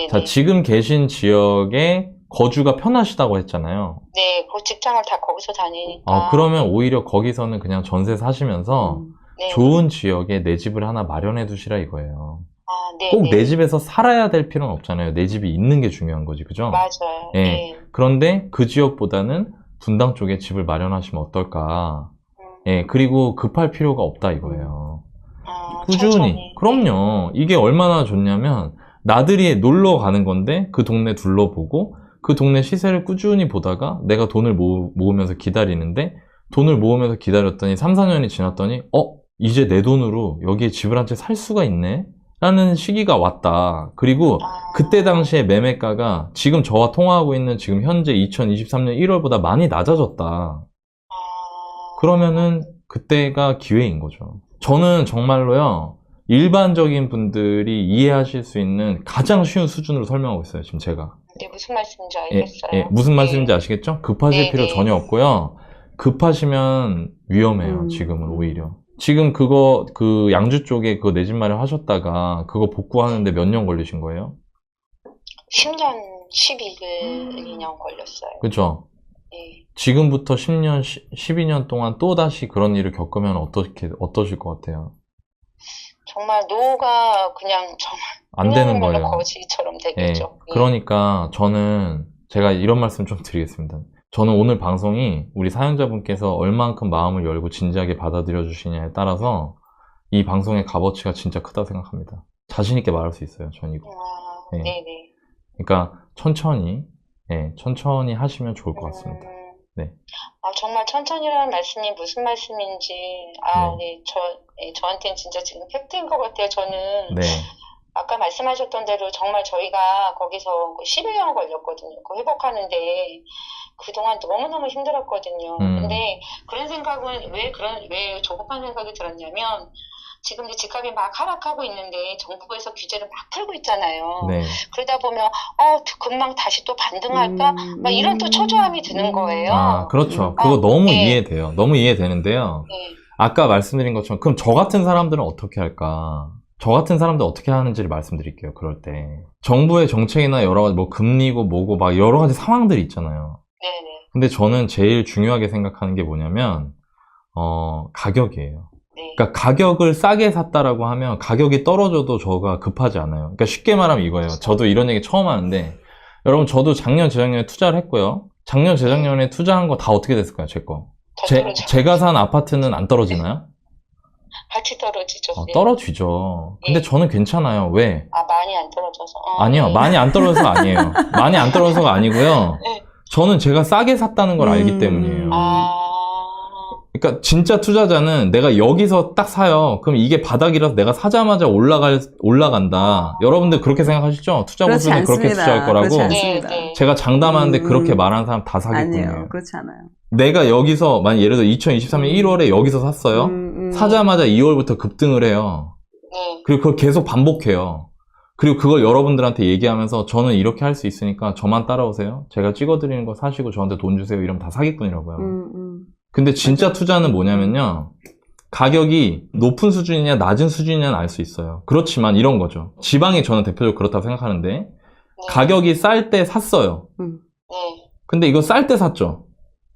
자, 지금 계신 지역에 거주가 편하시다고 했잖아요. 네, 그 직장을 다 거기서 다니니까. 그러면 오히려 거기서는 그냥 전세 사시면서 네. 좋은 지역에 내 집을 하나 마련해 두시라 이거예요. 네, 꼭 네. 내 집에서 살아야 될 필요는 없잖아요. 내 집이 있는 게 중요한 거지, 그죠? 맞아요. 예. 네. 그런데 그 지역보다는 분당 쪽에 집을 마련하시면 어떨까? 예, 그리고 급할 필요가 없다 이거예요. 꾸준히. 천천히. 그럼요. 이게 얼마나 좋냐면 나들이 놀러 가는 건데 그 동네 둘러보고 그 동네 시세를 꾸준히 보다가 내가 돈을 모으면서 기다리는데 돈을 모으면서 기다렸더니 3, 4년이 지났더니 이제 내 돈으로 여기에 집을 한 채 살 수가 있네? 라는 시기가 왔다. 그리고 그때 당시에 매매가가 지금 저와 통화하고 있는 지금 현재 2023년 1월보다 많이 낮아졌다. 그러면은 그때가 기회인 거죠. 저는 정말로요, 일반적인 분들이 이해하실 수 있는 가장 쉬운 수준으로 설명하고 있어요, 지금 제가. 네, 무슨 말씀인지 알겠어요. 예, 무슨 말씀인지 아시겠죠? 급하실 네, 필요 네. 전혀 없고요. 급하시면 위험해요, 지금은 오히려. 지금 그 양주 쪽에 그 내 집 마련 하셨다가 그거 복구하는데 몇 년 걸리신 거예요? 10년, 12년 걸렸어요. 그죠? 네. 지금부터 10년, 12년 동안 또 다시 그런 일을 겪으면 어떠실 것 같아요? 정말 노후가 그냥 정말 안 되는 거예요. 거지처럼 되겠죠. 예. 그러니까 제가 이런 말씀 좀 드리겠습니다. 저는 오늘 방송이 우리 사연자분께서 얼만큼 마음을 열고 진지하게 받아들여 주시냐에 따라서 이 방송의 값어치가 진짜 크다 생각합니다. 자신 있게 말할 수 있어요, 전 이거. 예. 네네. 그러니까 천천히 하시면 좋을 것 같습니다. 네. 정말 천천히라는 말씀이 무슨 말씀인지, 네. 저한테는 진짜 지금 팩트인 것 같아요. 저는 네. 아까 말씀하셨던 대로 정말 저희가 거기서 11년 걸렸거든요. 그 회복하는데 그동안 너무너무 힘들었거든요. 근데 그런 생각은 왜 조급한 생각이 들었냐면 지금 이제 집값이 막 하락하고 있는데 정부에서 규제를 막 풀고 있잖아요. 네. 그러다 보면 금방 다시 또 반등할까? 막 이런 또 초조함이 드는 거예요. 그렇죠. 그거 너무 네. 이해돼요. 너무 이해되는데요. 네. 아까 말씀드린 것처럼 그럼 저 같은 사람들은 어떻게 할까? 저 같은 사람들 어떻게 하는지를 말씀드릴게요. 그럴 때 정부의 정책이나 여러 가지 뭐 금리고 뭐고 막 여러 가지 상황들이 있잖아요. 네네. 근데 저는 제일 중요하게 생각하는 게 뭐냐면 가격이에요. 네. 그러니까 가격을 싸게 샀다라고 하면 가격이 떨어져도 저가 급하지 않아요. 그러니까 쉽게 말하면 이거예요. 저도 이런 얘기 처음 하는데 여러분 저도 작년 재작년에 투자를 했고요. 작년 재작년에 투자한 거 다 어떻게 됐을까요? 제 거. 제가 산 아파트는 안 떨어지나요? 같이 떨어지죠. 떨어지죠. 근데 저는 괜찮아요. 왜? 많이 안 떨어져서. 아니요. 네. 많이 안 떨어져서가 아니에요. 많이 안 떨어져서가 아니고요. 네. 저는 제가 싸게 샀다는 걸 알기 때문이에요. 그러니까 진짜 투자자는 내가 여기서 딱 사요. 그럼 이게 바닥이라서 내가 사자마자 올라간다. 여러분들 그렇게 생각하시죠? 투자 보수는 그렇게 투자할 거라고. 그렇지 않습니다. 네. 제가 장담하는데 그렇게 말하는 사람 다 사기꾼이에요. 아니에요. 그렇지 않아요. 내가 여기서 만약 예를 들어 2023년 1월에 여기서 샀어요. 사자마자 2월부터 급등을 해요. 네. 그리고 그걸 계속 반복해요. 그리고 그걸 여러분들한테 얘기하면서 저는 이렇게 할 수 있으니까 저만 따라오세요. 제가 찍어드리는 거 사시고 저한테 돈 주세요. 이러면 다 사기꾼이라고요. 근데 진짜 투자는 뭐냐면요. 가격이 높은 수준이냐 낮은 수준이냐는 알 수 있어요. 그렇지만 이런 거죠. 지방이 저는 대표적으로 그렇다고 생각하는데 네. 가격이 쌀 때 샀어요. 네. 근데 이거 쌀 때 샀죠.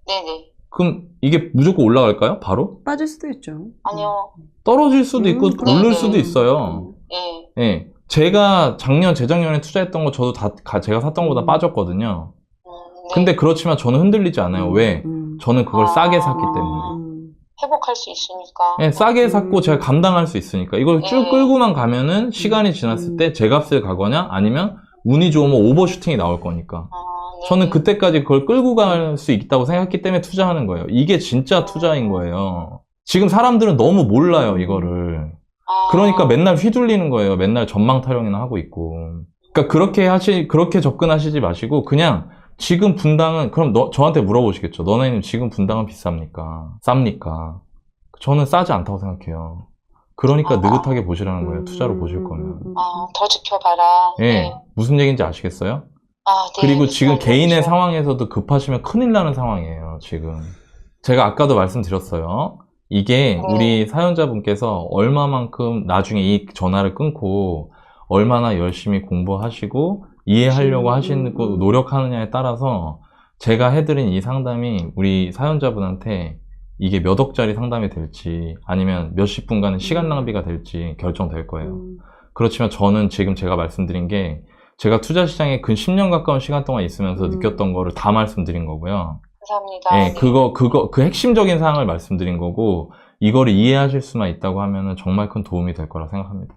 네네. 그럼 이게 무조건 올라갈까요? 바로? 빠질 수도 있죠. 아니요. 떨어질 수도 있고 오를 네. 수도 있어요. 네. 예. 제가 재작년에 투자했던 거 저도 다 제가 샀던 것보다 빠졌거든요. 네. 근데 그렇지만 저는 흔들리지 않아요. 왜? 저는 그걸 싸게 샀기 때문에. 회복할 수 있으니까. 네, 싸게 샀고 제가 감당할 수 있으니까. 이걸 쭉 네. 끌고만 가면은 시간이 지났을 때 제 값을 가거나 아니면 운이 좋으면 오버슈팅이 나올 거니까. 네. 저는 그때까지 그걸 끌고 갈 수 있다고 생각했기 때문에 투자하는 거예요. 이게 진짜 투자인 거예요. 지금 사람들은 너무 몰라요, 이거를. 그러니까 맨날 휘둘리는 거예요. 맨날 전망 타령이나 하고 있고. 그러니까 그렇게 접근하시지 마시고 그냥 지금 분당은 그럼 저한테 물어보시겠죠. 너네는 지금 분당은 비쌉니까? 쌉니까? 저는 싸지 않다고 생각해요. 그러니까 느긋하게 보시라는 거예요. 투자로 보실 거면. 더 지켜봐라. 예. 네. 무슨 얘기인지 아시겠어요? 네. 그리고 지금 개인의 그렇죠. 상황에서도 급하시면 큰일 나는 상황이에요, 지금. 제가 아까도 말씀드렸어요. 이게 우리 사연자분께서 얼마만큼 나중에 이 전화를 끊고 얼마나 열심히 공부하시고 이해하려고 하시는 거 노력하느냐에 따라서 제가 해드린 이 상담이 우리 사연자분한테 이게 몇 억짜리 상담이 될지 아니면 몇십 분간의 시간 낭비가 될지 결정될 거예요. 그렇지만 저는 지금 제가 말씀드린 게 제가 투자 시장에 근 10년 가까운 시간 동안 있으면서 느꼈던 거를 다 말씀드린 거고요. 감사합니다. 네, 그 핵심적인 사항을 말씀드린 거고, 이거를 이해하실 수만 있다고 하면은 정말 큰 도움이 될 거라 생각합니다.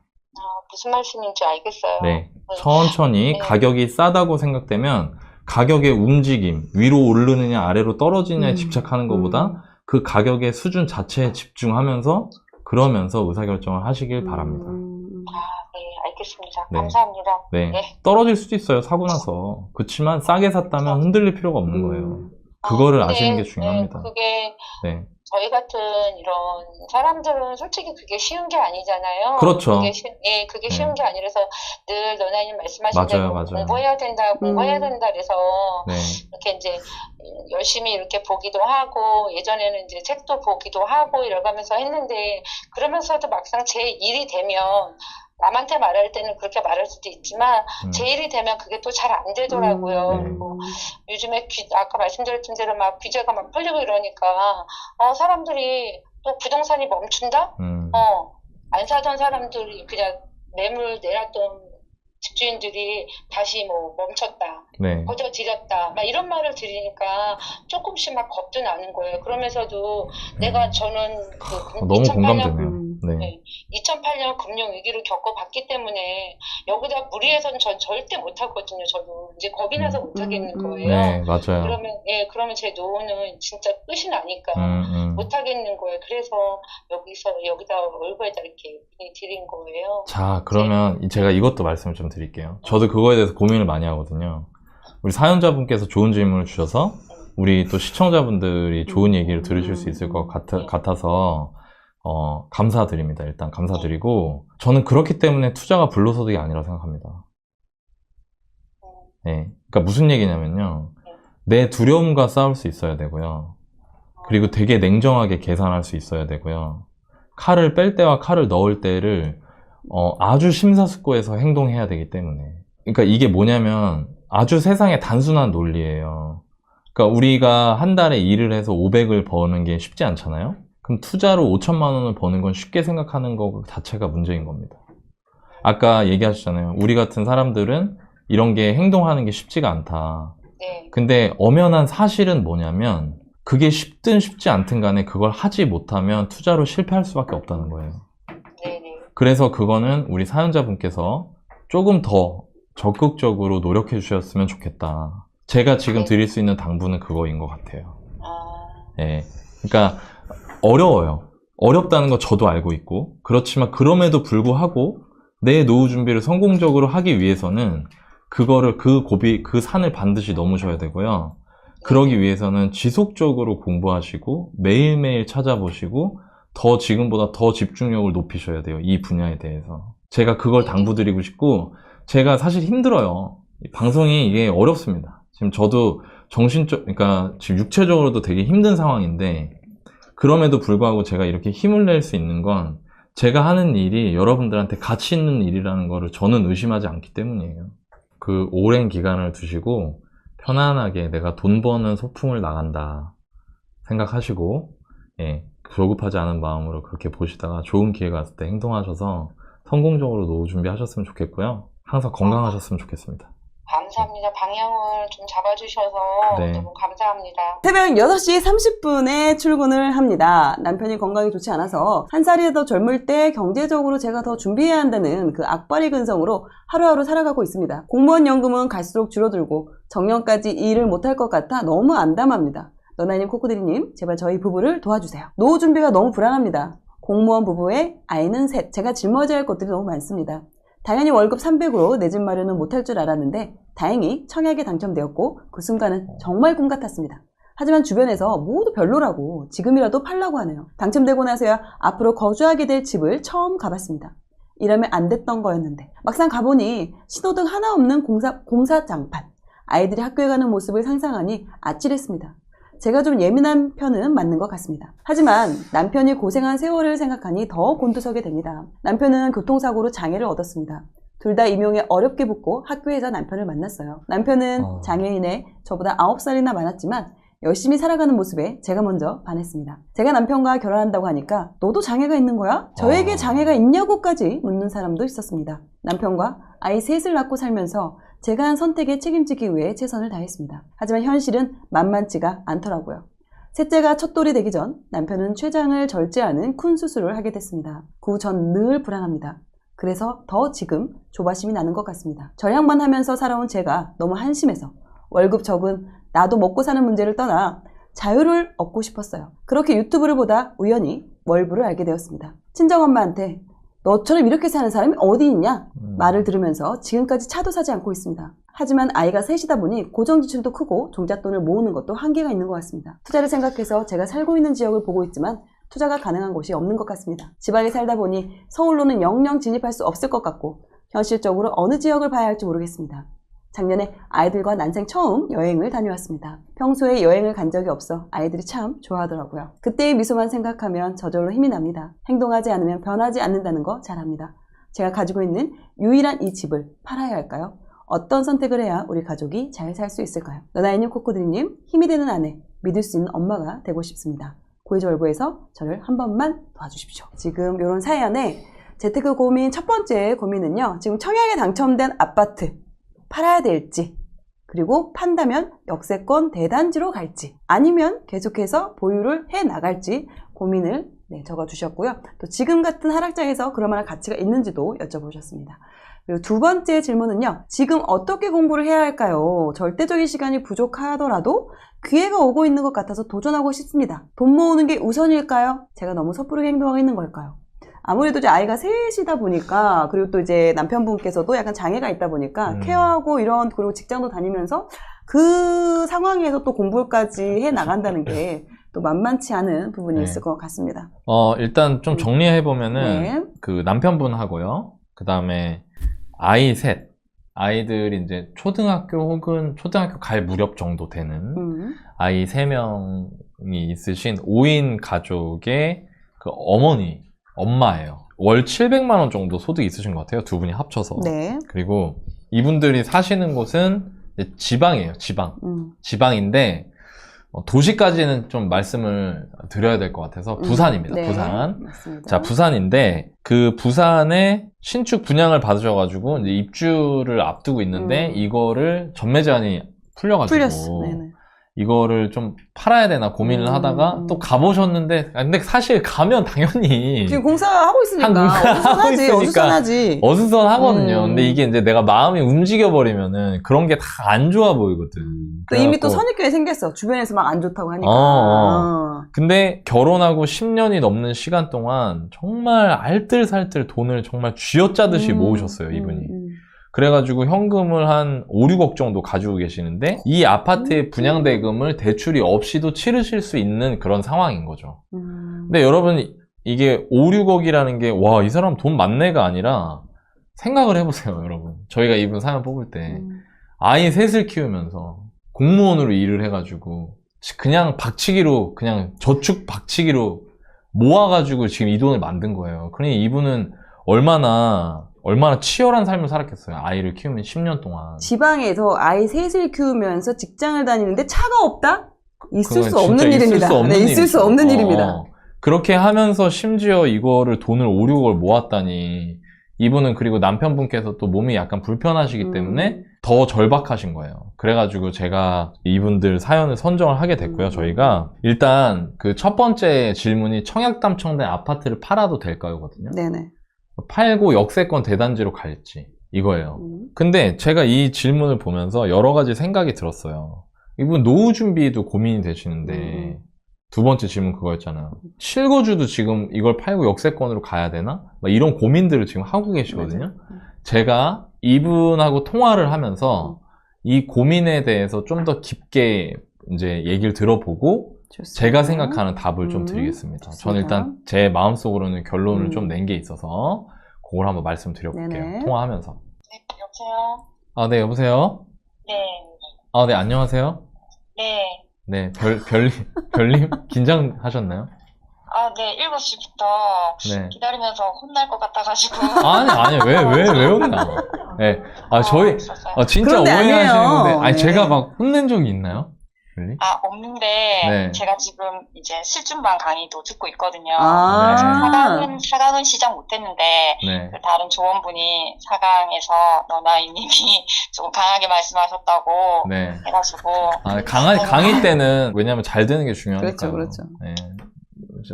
무슨 말씀인지 알겠어요. 네. 천천히 가격이 싸다고 생각되면 가격의 움직임, 위로 오르느냐 아래로 떨어지느냐에 집착하는 것보다 그 가격의 수준 자체에 집중하면서 그러면서 의사결정을 하시길 바랍니다. 네, 알겠습니다. 네. 감사합니다. 네. 네. 떨어질 수도 있어요, 사고 나서. 그렇지만 싸게 샀다면 흔들릴 필요가 없는 거예요. 그거를 아시는 게 중요합니다. 그게 네. 저희 같은 이런 사람들은 솔직히 그게 쉬운 게 아니잖아요. 그렇죠. 그게 쉬운 게 아니라서 늘 너나님 말씀하신 대로 맞아요. 공부해야 된다 그래서 네. 이렇게 이제 열심히 이렇게 보기도 하고 예전에는 이제 책도 보기도 하고 이러면서 했는데 그러면서도 막상 제 일이 되면 남한테 말할 때는 그렇게 말할 수도 있지만 제 일이 되면 그게 또 잘 안 되더라고요. 그리고 요즘에 아까 말씀드렸던 대로 막 규제가 막 풀리고 이러니까 사람들이 또 부동산이 멈춘다? 안 사던 사람들이 그냥 매물 내놨던 집주인들이 다시 뭐 멈췄다, 네. 거저들였다, 막 이런 말을 들으니까 조금씩 막 겁도 나는 거예요. 그러면서도 저는 너무 공감되네요. 네. 2008년 금융위기를 겪어봤기 때문에 여기다 무리해서는 전 절대 못하거든요. 저도 이제 겁이 나서 못하겠는 거예요. 네, 맞아요. 그러면 제 노후는 진짜 끝이 나니까 못하겠는 거예요. 그래서 여기다 얼굴에다 이렇게 드린 거예요. 자, 그러면 제가 이것도 말씀을 좀 드릴게요. 저도 그거에 대해서 고민을 많이 하거든요. 우리 사연자분께서 좋은 질문을 주셔서 우리 또 시청자분들이 좋은 얘기를 들으실 수 있을 것 같아서 감사드립니다. 일단 감사드리고 저는 그렇기 때문에 투자가 불로소득이 아니라 생각합니다. 네, 그러니까 무슨 얘기냐면요. 내 두려움과 싸울 수 있어야 되고요. 그리고 되게 냉정하게 계산할 수 있어야 되고요. 칼을 뺄 때와 칼을 넣을 때를 아주 심사숙고해서 행동해야 되기 때문에. 그러니까 이게 뭐냐면 아주 세상에 단순한 논리예요. 그러니까 우리가 한 달에 일을 해서 500을 버는 게 쉽지 않잖아요. 그럼 투자로 5천만 원을 버는 건 쉽게 생각하는 것 자체가 문제인 겁니다. 아까 얘기하셨잖아요. 우리 같은 사람들은 이런 게 행동하는 게 쉽지가 않다. 네. 근데 엄연한 사실은 뭐냐면 그게 쉽든 쉽지 않든 간에 그걸 하지 못하면 투자로 실패할 수밖에 없다는 거예요. 네네. 그래서 그거는 우리 사연자분께서 조금 더 적극적으로 노력해 주셨으면 좋겠다. 제가 지금 드릴 수 있는 당부는 그거인 것 같아요. 네. 그러니까 어려워요. 어렵다는 거 저도 알고 있고, 그렇지만 그럼에도 불구하고 내 노후 준비를 성공적으로 하기 위해서는 그거를 그 산을 반드시 넘으셔야 되고요. 그러기 위해서는 지속적으로 공부하시고 매일매일 찾아보시고 더 지금보다 더 집중력을 높이셔야 돼요. 이 분야에 대해서. 제가 그걸 당부드리고 싶고, 제가 사실 힘들어요. 방송이 이게 어렵습니다. 지금 저도 그러니까 지금 육체적으로도 되게 힘든 상황인데, 그럼에도 불구하고 제가 이렇게 힘을 낼 수 있는 건 제가 하는 일이 여러분들한테 가치 있는 일이라는 거를 저는 의심하지 않기 때문이에요. 그 오랜 기간을 두시고 편안하게 내가 돈 버는 소풍을 나간다 생각하시고, 조급하지 않은 마음으로 그렇게 보시다가 좋은 기회가 왔을 때 행동하셔서 성공적으로 노후 준비하셨으면 좋겠고요. 항상 건강하셨으면 좋겠습니다. 감사합니다. 방향을 좀 잡아주셔서 너무 감사합니다. 새벽 6시 30분에 출근을 합니다. 남편이 건강이 좋지 않아서 한 살이 더 젊을 때 경제적으로 제가 더 준비해야 한다는 그 악바리 근성으로 하루하루 살아가고 있습니다. 공무원 연금은 갈수록 줄어들고 정년까지 일을 못할 것 같아 너무 암담합니다. 너나님 코코드리님, 제발 저희 부부를 도와주세요. 노후 준비가 너무 불안합니다. 공무원 부부에 아이는 셋, 제가 짊어져야 할 것들이 너무 많습니다. 당연히 월급 300으로 내 집 마련은 못할 줄 알았는데 다행히 청약에 당첨되었고 그 순간은 정말 꿈 같았습니다. 하지만 주변에서 모두 별로라고 지금이라도 팔라고 하네요. 당첨되고 나서야 앞으로 거주하게 될 집을 처음 가봤습니다. 이러면 안 됐던 거였는데 막상 가보니 신호등 하나 없는 공사장판, 아이들이 학교에 가는 모습을 상상하니 아찔했습니다. 제가 좀 예민한 편은 맞는 것 같습니다. 하지만 남편이 고생한 세월을 생각하니 더 곤두서게 됩니다. 남편은 교통사고로 장애를 얻었습니다. 둘 다 임용에 어렵게 붙고 학교에서 남편을 만났어요. 남편은 장애인에 저보다 9살이나 많았지만 열심히 살아가는 모습에 제가 먼저 반했습니다. 제가 남편과 결혼한다고 하니까 너도 장애가 있는 거야? 저에게 장애가 있냐고까지 묻는 사람도 있었습니다. 남편과 아이 셋을 낳고 살면서 제가 한 선택에 책임지기 위해 최선을 다했습니다. 하지만 현실은 만만치가 않더라고요. 셋째가 첫돌이 되기 전 남편은 췌장을 절제하는 큰 수술을 하게 됐습니다. 그 후 전 늘 불안합니다. 그래서 더 지금 조바심이 나는 것 같습니다. 절약만 하면서 살아온 제가 너무 한심해서 월급 적은 나도 먹고 사는 문제를 떠나 자유를 얻고 싶었어요. 그렇게 유튜브를 보다 우연히 월부를 알게 되었습니다. 친정엄마한테 너처럼 이렇게 사는 사람이 어디 있냐? 말을 들으면서 지금까지 차도 사지 않고 있습니다. 하지만 아이가 셋이다 보니 고정지출도 크고 종잣돈을 모으는 것도 한계가 있는 것 같습니다. 투자를 생각해서 제가 살고 있는 지역을 보고 있지만 투자가 가능한 곳이 없는 것 같습니다. 지방에 살다 보니 서울로는 영영 진입할 수 없을 것 같고 현실적으로 어느 지역을 봐야 할지 모르겠습니다. 작년에 아이들과 난생 처음 여행을 다녀왔습니다. 평소에 여행을 간 적이 없어 아이들이 참 좋아하더라고요. 그때의 미소만 생각하면 저절로 힘이 납니다. 행동하지 않으면 변하지 않는다는 거 잘 압니다. 제가 가지고 있는 유일한 이 집을 팔아야 할까요? 어떤 선택을 해야 우리 가족이 잘 살 수 있을까요? 너나이님 코코드님 힘이 되는 아내, 믿을 수 있는 엄마가 되고 싶습니다. 고이절보에서 저를 한 번만 도와주십시오. 지금 이런 사연에 재테크 고민 첫 번째 고민은요. 지금 청약에 당첨된 아파트 팔아야 될지, 그리고 판다면 역세권 대단지로 갈지, 아니면 계속해서 보유를 해 나갈지 고민을 적어주셨고요. 또 지금 같은 하락장에서 그럴 만한 가치가 있는지도 여쭤보셨습니다. 그리고 두 번째 질문은요. 지금 어떻게 공부를 해야 할까요? 절대적인 시간이 부족하더라도 기회가 오고 있는 것 같아서 도전하고 싶습니다. 돈 모으는 게 우선일까요? 제가 너무 섣부르게 행동하고 있는 걸까요? 아무래도 이제 아이가 셋이다 보니까, 그리고 또 이제 남편분께서도 약간 장애가 있다 보니까 케어하고 이런, 그리고 직장도 다니면서 그 상황에서 또 공부까지 해 나간다는 게 또 만만치 않은 부분이 있을 것 같습니다. 일단 좀 정리해보면은, 네. 그 남편분하고요. 그 다음에 아이 셋. 아이들이 이제 초등학교 혹은 초등학교 갈 무렵 정도 되는 아이 3명이 있으신 5인 가족의 그 어머니, 엄마예요. 월 700만 원 정도 소득이 있으신 것 같아요. 두 분이 합쳐서. 네. 그리고 이분들이 사시는 곳은 이제 지방이에요. 지방인데 도시까지는 좀 말씀을 드려야 될 것 같아서 부산입니다. 네. 부산. 맞습니다. 자, 부산인데 그 부산에 신축 분양을 받으셔가지고 이제 입주를 앞두고 있는데 이거를 전매 제한이 풀려가지고 네네. 이거를 좀 팔아야 되나 고민을 하다가 또 가보셨는데, 근데 사실 가면 당연히 지금 공사하고 있으니까 하고 있으니까 어수선하지. 어수선하거든요. 근데 이게 이제 내가 마음이 움직여버리면은 그런 게 다 안 좋아 보이거든. 또 이미 또 그래갖고 선입견이 생겼어. 주변에서 막 안 좋다고 하니까. 근데 결혼하고 10년이 넘는 시간 동안 정말 알뜰살뜰 돈을 정말 쥐어짜듯이 모으셨어요, 이분이. 그래가지고 현금을 한 5, 6억 정도 가지고 계시는데 이 아파트의 분양대금을 대출이 없이도 치르실 수 있는 그런 상황인 거죠. 근데 여러분, 이게 5, 6억이라는 게 와, 이 사람 돈 많네가 아니라 생각을 해보세요, 여러분. 저희가 이분 사연 뽑을 때 아이 셋을 키우면서 공무원으로 일을 해가지고 그냥 박치기로, 그냥 저축 박치기로 모아가지고 지금 이 돈을 만든 거예요. 그러니 이분은 얼마나 치열한 삶을 살았겠어요. 아이를 키우면 10년 동안. 지방에서 아이 셋을 키우면서 직장을 다니는데 차가 없다? 있을 수 진짜 없는 일입니다. 있을 수 없는 일입니다. 그렇게 하면서 심지어 이거를 돈을 5, 6억을 모았다니. 이분은 그리고 남편분께서 또 몸이 약간 불편하시기 때문에 더 절박하신 거예요. 그래가지고 제가 이분들 사연을 선정을 하게 됐고요. 저희가 일단 그 첫 번째 질문이 청약 당첨된 아파트를 팔아도 될까요?거든요. 네네. 팔고 역세권 대단지로 갈지, 이거예요. 근데 제가 이 질문을 보면서 여러 가지 생각이 들었어요. 이분 노후 준비도 고민이 되시는데 두 번째 질문 그거였잖아요. 실거주도 지금 이걸 팔고 역세권으로 가야 되나? 막 이런 고민들을 지금 하고 계시거든요. 제가 이분하고 통화를 하면서 이 고민에 대해서 좀 더 깊게 이제 얘기를 들어보고 좋습니다. 제가 생각하는 답을 좀 드리겠습니다. 좋습니다. 저는 일단 제 마음속으로는 결론을 좀 낸 게 있어서 그걸 한번 말씀드려볼게요. 네네. 통화하면서. 네, 여보세요? 아, 네, 여보세요? 네. 아, 네, 안녕하세요? 네. 네, 별님, 긴장하셨나요? 네, 7시부터 네. 기다리면서 혼날 것 같아가지고. 아니, 왜 혼나? 네. 저희, 진짜 그런데 오해하시는 아니에요. 건데, 아니, 네. 제가 막 혼낸 적이 있나요? really? 없는데, 네. 제가 지금 이제 실준반 강의도 듣고 있거든요. 아. 사강은 시작 못했는데, 네. 그 다른 조원분이 사강에서 너나이님이 좀 강하게 말씀하셨다고 네. 해가지고. 강의 때는, 왜냐면 잘 되는 게 중요하니까. 그렇죠. 네.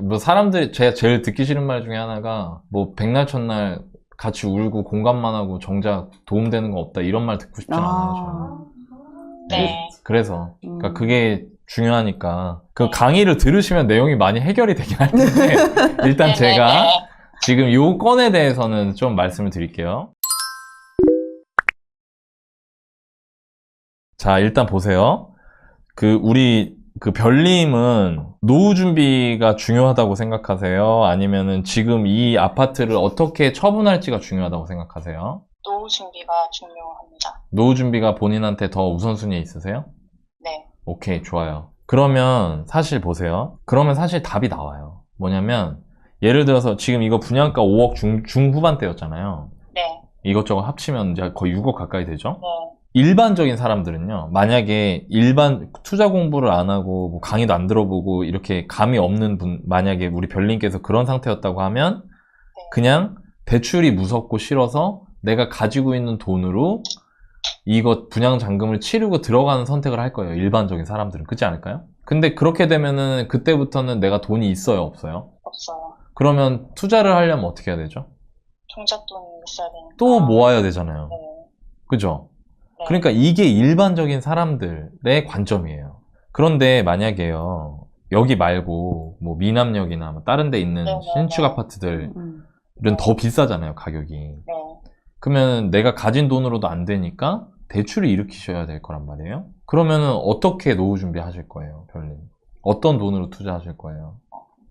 뭐 사람들이, 제가 제일 듣기 싫은 말 중에 하나가, 뭐, 백날 첫날 같이 울고 공감만 하고 정작 도움되는 거 없다, 이런 말 듣고 싶진 않아요, 저는. 네. 그래서 그러니까 그게 중요하니까 그 강의를 들으시면 내용이 많이 해결이 되긴 할 텐데 일단 제가 지금 요 건에 대해서는 좀 말씀을 드릴게요. 자, 일단 보세요. 우리 별님은 노후 준비가 중요하다고 생각하세요? 아니면은 지금 이 아파트를 어떻게 처분할지가 중요하다고 생각하세요? 노후 준비가 중요합니다. 노후 준비가 본인한테 더 우선순위에 있으세요? 네. 오케이, 좋아요. 그러면 사실 보세요. 그러면 사실 답이 나와요. 뭐냐면 예를 들어서 지금 이거 분양가 5억 중후반대였잖아요. 네. 이것저것 합치면 이제 거의 6억 가까이 되죠? 네. 일반적인 사람들은요, 만약에 일반 투자 공부를 안 하고 뭐 강의도 안 들어보고 이렇게 감이 없는 분, 만약에 우리 별님께서 그런 상태였다고 하면 그냥 대출이 무섭고 싫어서 내가 가지고 있는 돈으로 이거 분양 잔금을 치르고 들어가는 선택을 할 거예요. 일반적인 사람들은. 그렇지 않을까요? 근데 그렇게 되면은 그때부터는 내가 돈이 있어요, 없어요? 없어요. 그러면 투자를 하려면 어떻게 해야 되죠? 종잣돈이 있어야 되니까. 또 모아야 되잖아요. 네. 그죠? 네. 그러니까 이게 일반적인 사람들의 관점이에요. 그런데 만약에요, 여기 말고 뭐 미남역이나 뭐 다른 데 있는 신축 아파트들은 더 비싸잖아요, 가격이. 네. 그러면 내가 가진 돈으로도 안 되니까 대출을 일으키셔야 될 거란 말이에요. 그러면은 어떻게 노후 준비하실 거예요, 별님? 어떤 돈으로 투자하실 거예요?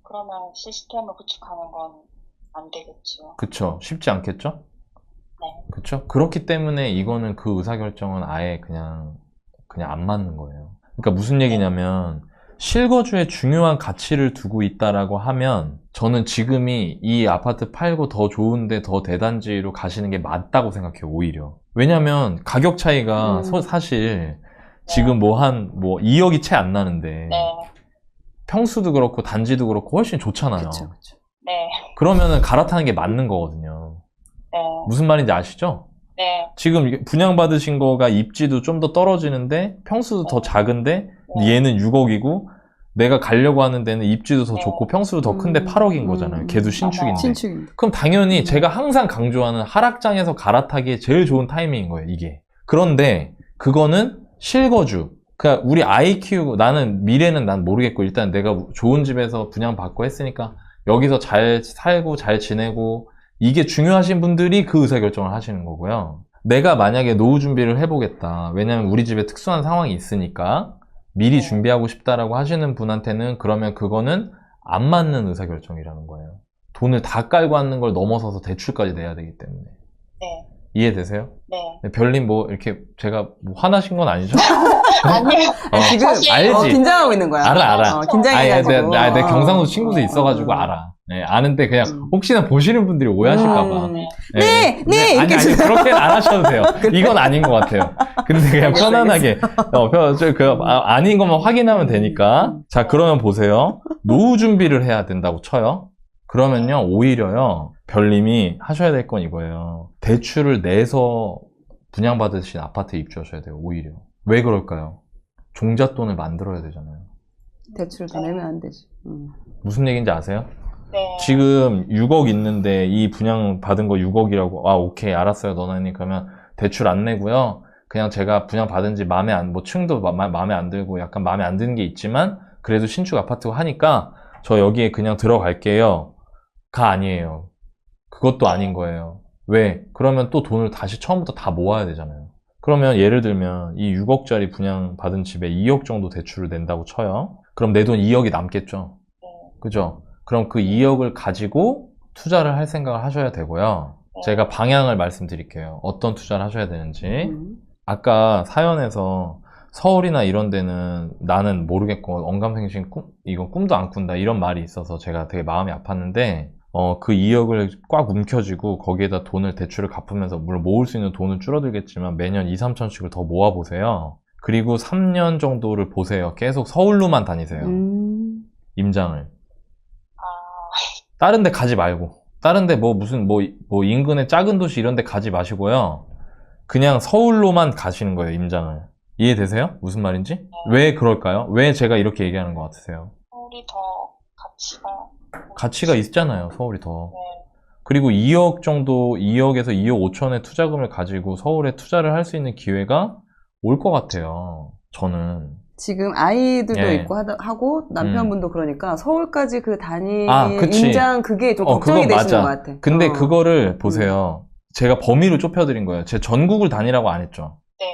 그러면 시스템을 구축하는 건 안 되겠죠. 그쵸? 쉽지 않겠죠? 네. 그쵸? 그렇기 때문에 이거는 그 의사결정은 아예 그냥 안 맞는 거예요. 그러니까 무슨 얘기냐면 실거주에 중요한 가치를 두고 있다라고 하면 저는 지금이 이 아파트 팔고 더 좋은데 더 대단지로 가시는 게 맞다고 생각해요, 오히려. 왜냐면 가격 차이가 사실 지금 뭐 2억이 채 안 나는데 네. 평수도 그렇고 단지도 그렇고 훨씬 좋잖아요. 그쵸. 네. 그러면은 갈아타는 게 맞는 거거든요. 네. 무슨 말인지 아시죠? 네. 지금 분양받으신 거가 입지도 좀 더 떨어지는데 평수도 더 작은데 얘는 6억이고 내가 가려고 하는 데는 입지도 더 좋고 평수도 더 큰데 8억인 거잖아요. 걔도 신축인데. 그럼 당연히 제가 항상 강조하는 하락장에서 갈아타기에 제일 좋은 타이밍인 거예요, 이게. 그런데 그거는 실거주. 그러니까 우리 아이 키우고 나는 미래는 난 모르겠고 일단 내가 좋은 집에서 분양받고 했으니까 여기서 잘 살고 잘 지내고 이게 중요하신 분들이 그 의사결정을 하시는 거고요. 내가 만약에 노후 준비를 해보겠다. 왜냐면 우리 집에 특수한 상황이 있으니까 미리 준비하고 싶다라고 하시는 분한테는 그러면 그거는 안 맞는 의사결정이라는 거예요. 돈을 다 깔고 앉는 걸 넘어서서 대출까지 내야 되기 때문에. 네. 이해되세요? 네. 별님 뭐 이렇게 제가 뭐 화나신 건 아니죠? 아니요. 지금 알지? 긴장하고 있는 거야. 알아. 긴장해가지고. 내 경상도 친구도 있어가지고 알아. 네, 아는데 그냥 혹시나 보시는 분들이 오해하실까봐. 네. 아니, 그렇게는 안 하셔도 돼요. 이건 아닌 것 같아요. 근데 그냥 편안하게, 아닌 것만 확인하면 되니까. 자, 그러면 보세요. 노후 준비를 해야 된다고 쳐요. 그러면요, 오히려요, 별님이 하셔야 될 건 이거예요. 대출을 내서 분양받으신 아파트에 입주하셔야 돼요, 오히려. 왜 그럴까요? 종잣돈을 만들어야 되잖아요. 대출 더 내면 안 되지. 무슨 얘기인지 아세요? 네. 지금 6억 있는데 이 분양 받은 거 6억이라고 오케이 알았어요 너나님 그러면 대출 안 내고요 그냥 제가 분양 받은 지 층도 마음에 안 들고 약간 마음에 안 드는 게 있지만 그래도 신축 아파트고 하니까 저 여기에 그냥 들어갈게요 가 아니에요. 그것도 아닌 거예요. 왜? 그러면 또 돈을 다시 처음부터 다 모아야 되잖아요. 그러면 예를 들면 이 6억짜리 분양 받은 집에 2억 정도 대출을 낸다고 쳐요. 그럼 내 돈 2억이 남겠죠. 그죠? 그럼 그 2억을 가지고 투자를 할 생각을 하셔야 되고요. 제가 방향을 말씀드릴게요. 어떤 투자를 하셔야 되는지. 아까 사연에서 서울이나 이런 데는 나는 모르겠고 언감생심 이건 꿈도 안 꾼다 이런 말이 있어서 제가 되게 마음이 아팠는데 그 2억을 꽉 움켜쥐고 거기에다 돈을 대출을 갚으면서 물론 모을 수 있는 돈은 줄어들겠지만 매년 2, 3천씩을 더 모아보세요. 그리고 3년 정도를 보세요. 계속 서울로만 다니세요. 임장을. 다른 데 가지 말고. 다른 데 무슨 인근의 작은 도시 이런 데 가지 마시고요. 그냥 서울로만 가시는 거예요, 임장을. 이해되세요? 무슨 말인지? 왜 그럴까요? 왜 제가 이렇게 얘기하는 것 같으세요? 서울이 더 가치가 있잖아요, 서울이 더. 그리고 2억 정도, 2억에서 2억 5천의 투자금을 가지고 서울에 투자를 할 수 있는 기회가 올 것 같아요, 저는. 지금 아이들도 예. 있고 하고 남편분도 그러니까 서울까지 그 그치. 임장 그게 좀 걱정이 그건 되시는 맞아. 것 같아. 근데 그거를 보세요. 제가 범위를 좁혀드린 거예요. 제 전국을 다니라고 안 했죠. 네.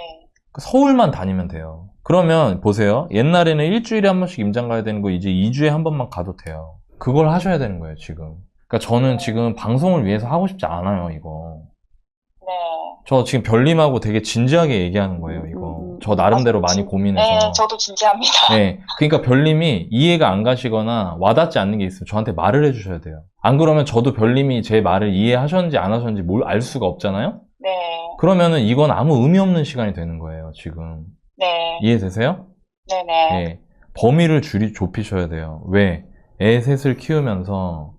서울만 다니면 돼요. 그러면 보세요. 옛날에는 일주일에 한 번씩 임장 가야 되는 거 이제 2주에 한 번만 가도 돼요. 그걸 하셔야 되는 거예요, 지금. 그러니까 저는 지금 방송을 위해서 하고 싶지 않아요, 이거. 네. 저 지금 별님하고 되게 진지하게 얘기하는 거예요, 이거. 저 나름대로 많이 고민해서. 네, 저도 진지합니다. 네. 그러니까 별님이 이해가 안 가시거나 와닿지 않는 게 있으면 저한테 말을 해주셔야 돼요. 안 그러면 저도 별님이 제 말을 이해하셨는지 안 하셨는지 알 수가 없잖아요? 네. 그러면은 이건 아무 의미 없는 시간이 되는 거예요, 지금. 네. 이해되세요? 네네. 네. 범위를 좁히셔야 돼요. 왜? 애 셋을 키우면서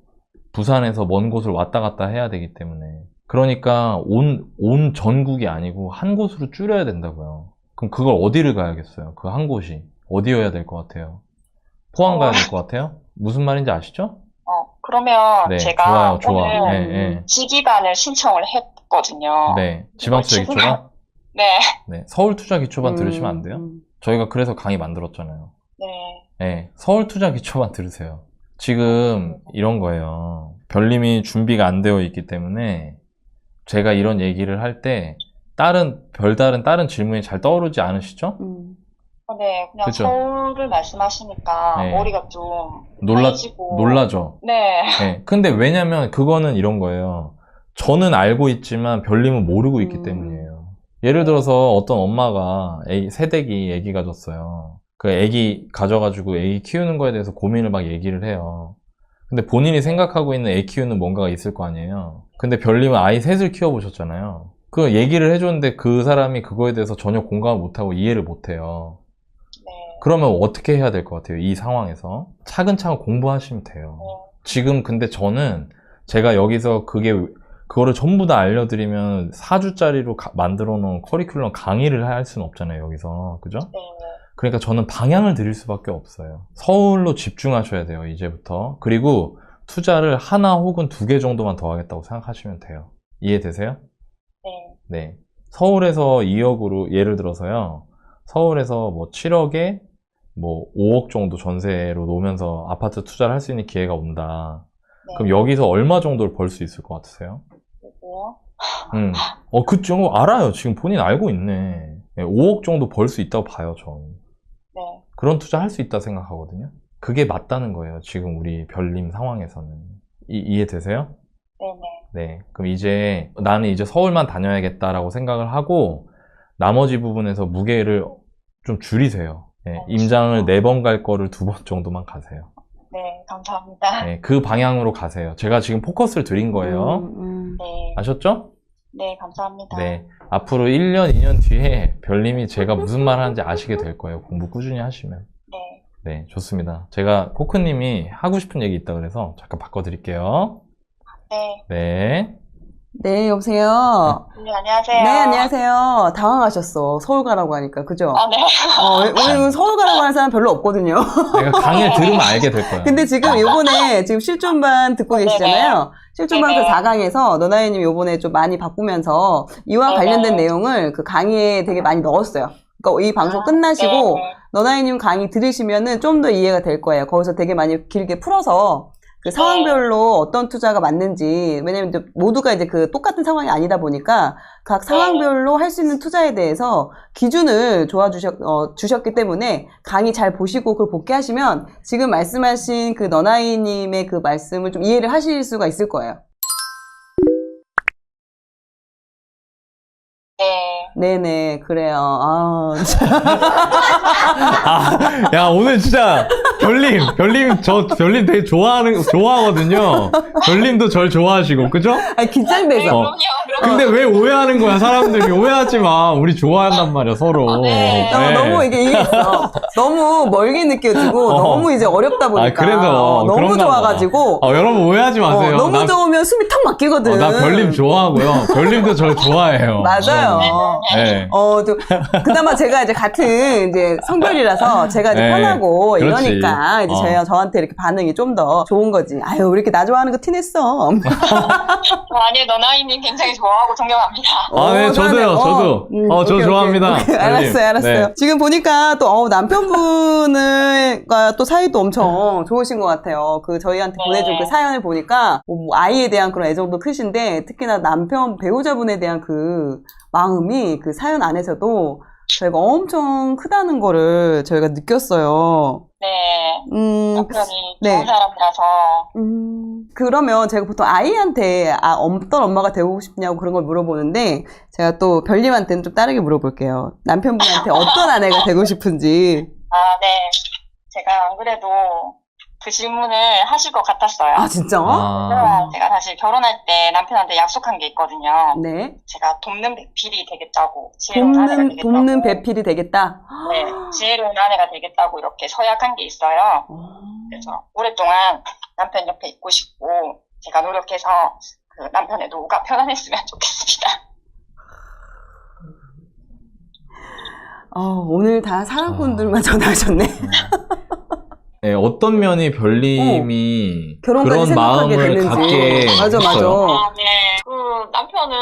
부산에서 먼 곳을 왔다 갔다 해야 되기 때문에. 그러니까 온 전국이 아니고 한 곳으로 줄여야 된다고요. 그럼 그걸 어디를 가야겠어요? 그 한 곳이. 어디여야 될 것 같아요? 포항 가야 될 것 같아요? 무슨 말인지 아시죠? 그러면 네, 제가 좋아. 오늘 네, 네. 지기반을 신청을 했거든요. 네. 지방투자기초반? 네. 네. 서울투자기초반 들으시면 안 돼요? 저희가 그래서 강의 만들었잖아요. 네. 네. 서울투자기초반 들으세요. 지금 이런 거예요. 별님이 준비가 안 되어 있기 때문에 제가 이런 얘기를 할 때 별다른 다른 질문이 잘 떠오르지 않으시죠? 네, 그냥 그쵸? 서울을 말씀하시니까 네. 머리가 좀 하얘지고. 놀라죠? 네. 네. 근데 왜냐면 그거는 이런 거예요. 저는 알고 있지만 별님은 모르고 있기 때문이에요. 예를 들어서 어떤 엄마가 새댁이 애기 가졌어요. 그 애기 가져가지고 애기 키우는 거에 대해서 고민을 막 얘기를 해요. 근데 본인이 생각하고 있는 애 키우는 뭔가가 있을 거 아니에요. 근데 별님은 아이 셋을 키워보셨잖아요. 그 얘기를 해줬는데 그 사람이 그거에 대해서 전혀 공감을 못하고 이해를 못해요. 네. 그러면 어떻게 해야 될 것 같아요? 이 상황에서 차근차근 공부하시면 돼요. 지금 근데 저는 제가 여기서 그거를 전부 다 알려드리면 4주짜리로 만들어 놓은 커리큘럼 강의를 할 수는 없잖아요, 여기서. 그죠? 네. 그러니까 저는 방향을 드릴 수밖에 없어요. 서울로 집중하셔야 돼요, 이제부터. 그리고 투자를 하나 혹은 2개 정도만 더 하겠다고 생각하시면 돼요. 이해되세요? 네. 네. 서울에서 2억으로, 예를 들어서요. 서울에서 7억에 5억 정도 전세로 놓으면서 아파트 투자를 할 수 있는 기회가 온다. 네. 그럼 여기서 얼마 정도를 벌 수 있을 것 같으세요? 뭐요? 그쪽 알아요. 지금 본인 알고 있네. 5억 정도 벌 수 있다고 봐요, 전. 네. 그런 투자 할 수 있다 생각하거든요. 그게 맞다는 거예요. 지금 우리 별님 상황에서는. 이해되세요? 네네. 네. 그럼 나는 이제 서울만 다녀야겠다라고 생각을 하고 나머지 부분에서 무게를 좀 줄이세요. 네. 임장을 4번 갈 거를 2번 정도만 가세요. 네, 감사합니다. 네. 그 방향으로 가세요. 제가 지금 포커스를 드린 거예요. 네. 아셨죠? 네, 감사합니다. 네. 앞으로 1년, 2년 뒤에 별님이 제가 무슨 말 하는지 아시게 될 거예요. 공부 꾸준히 하시면. 네. 네, 좋습니다. 제가 코크님이 하고 싶은 얘기 있다 그래서 잠깐 바꿔드릴게요. 네. 네. 네, 여보세요. 네, 안녕하세요. 네, 안녕하세요. 당황하셨어. 서울 가라고 하니까, 그죠? 네. 왜냐면 서울 가라고 하는 사람 별로 없거든요. 내가 강의를 들으면 알게 될 거야. 근데 지금 요번에 지금 실존반 듣고 계시잖아요. 실존반 그 4강에서 너나이님 요번에 좀 많이 바꾸면서 이와 관련된 내용을 그 강의에 되게 많이 넣었어요. 그러니까 이 방송 끝나시고 너나이님 강의 들으시면은 좀 더 이해가 될 거예요. 거기서 되게 많이 길게 풀어서 그 상황별로 어떤 투자가 맞는지, 왜냐면 이제 모두가 이제 그 똑같은 상황이 아니다 보니까 각 상황별로 할 수 있는 투자에 대해서 기준을 주셨기 때문에 강의 잘 보시고 그걸 복귀하시면 지금 말씀하신 그 너나이님의 그 말씀을 좀 이해를 하실 수가 있을 거예요. 네네, 그래요. 야, 오늘 진짜, 별님 되게 좋아하거든요. 별님도 절 좋아하시고, 그죠? 아니, 긴장돼서. 그럼요. 근데 왜 오해하는 거야, 사람들이. 오해하지 마. 우리 좋아한단 말이야, 서로. 네. 너무 이게 있어. 너무 멀게 느껴지고, 너무 이제 어렵다 보니까. 그래서. 너무 그런가 좋아가지고. 봐. 여러분 오해하지 마세요. 너무 좋으면 숨이 탁 막히거든. 나 별님 좋아하고요. 별님도 절 좋아해요. 맞아요. 네. 그나마 제가 이제 같은 이제 성별이라서 제가 이제 네. 편하고 그렇지. 이러니까 이제 저한테 이렇게 반응이 좀 더 좋은 거지. 아유, 왜 이렇게 나 좋아하는 거 티냈어. 아니요, 너나이님 굉장히 좋아하고 존경합니다. 네, 저도요, 저도. 저 오케이, 좋아합니다. 오케이. 알았어요. 네. 지금 보니까 또, 남편분과 또 사이도 엄청 좋으신 것 같아요. 저희한테 보내준 그 사연을 보니까, 뭐 아이에 대한 그런 애정도 크신데, 특히나 남편 배우자분에 대한 그 마음이 그 사연 안에서도 저희가 엄청 크다는 거를 저희가 느꼈어요. 네. 남편이 네. 좋은 사람이라서. 그러면 제가 보통 아이한테 어떤 엄마가 되고 싶냐고 그런 걸 물어보는데 제가 또 별님한테는 좀 다르게 물어볼게요. 남편분한테 어떤 아내가 되고 싶은지. 네. 제가 안 그래도 그 질문을 하실 것 같았어요. 진짜? 제가 사실 결혼할 때 남편한테 약속한 게 있거든요. 네. 제가 돕는 배필이 되겠다고. 지혜로운 아내가 되겠다고. 돕는 배필이 되겠다? 네. 지혜로운 아내가 되겠다고 이렇게 서약한 게 있어요. 그래서 오랫동안 남편 옆에 있고 싶고 제가 노력해서 그 남편의 노후가 편안했으면 좋겠습니다. 오늘 다 사랑꾼들만 전화하셨네. 네, 어떤 면이 별님이 결혼까지 그런 생각하게 마음을 되는지. 갖게 맞아. 했어요? 네. 그 남편은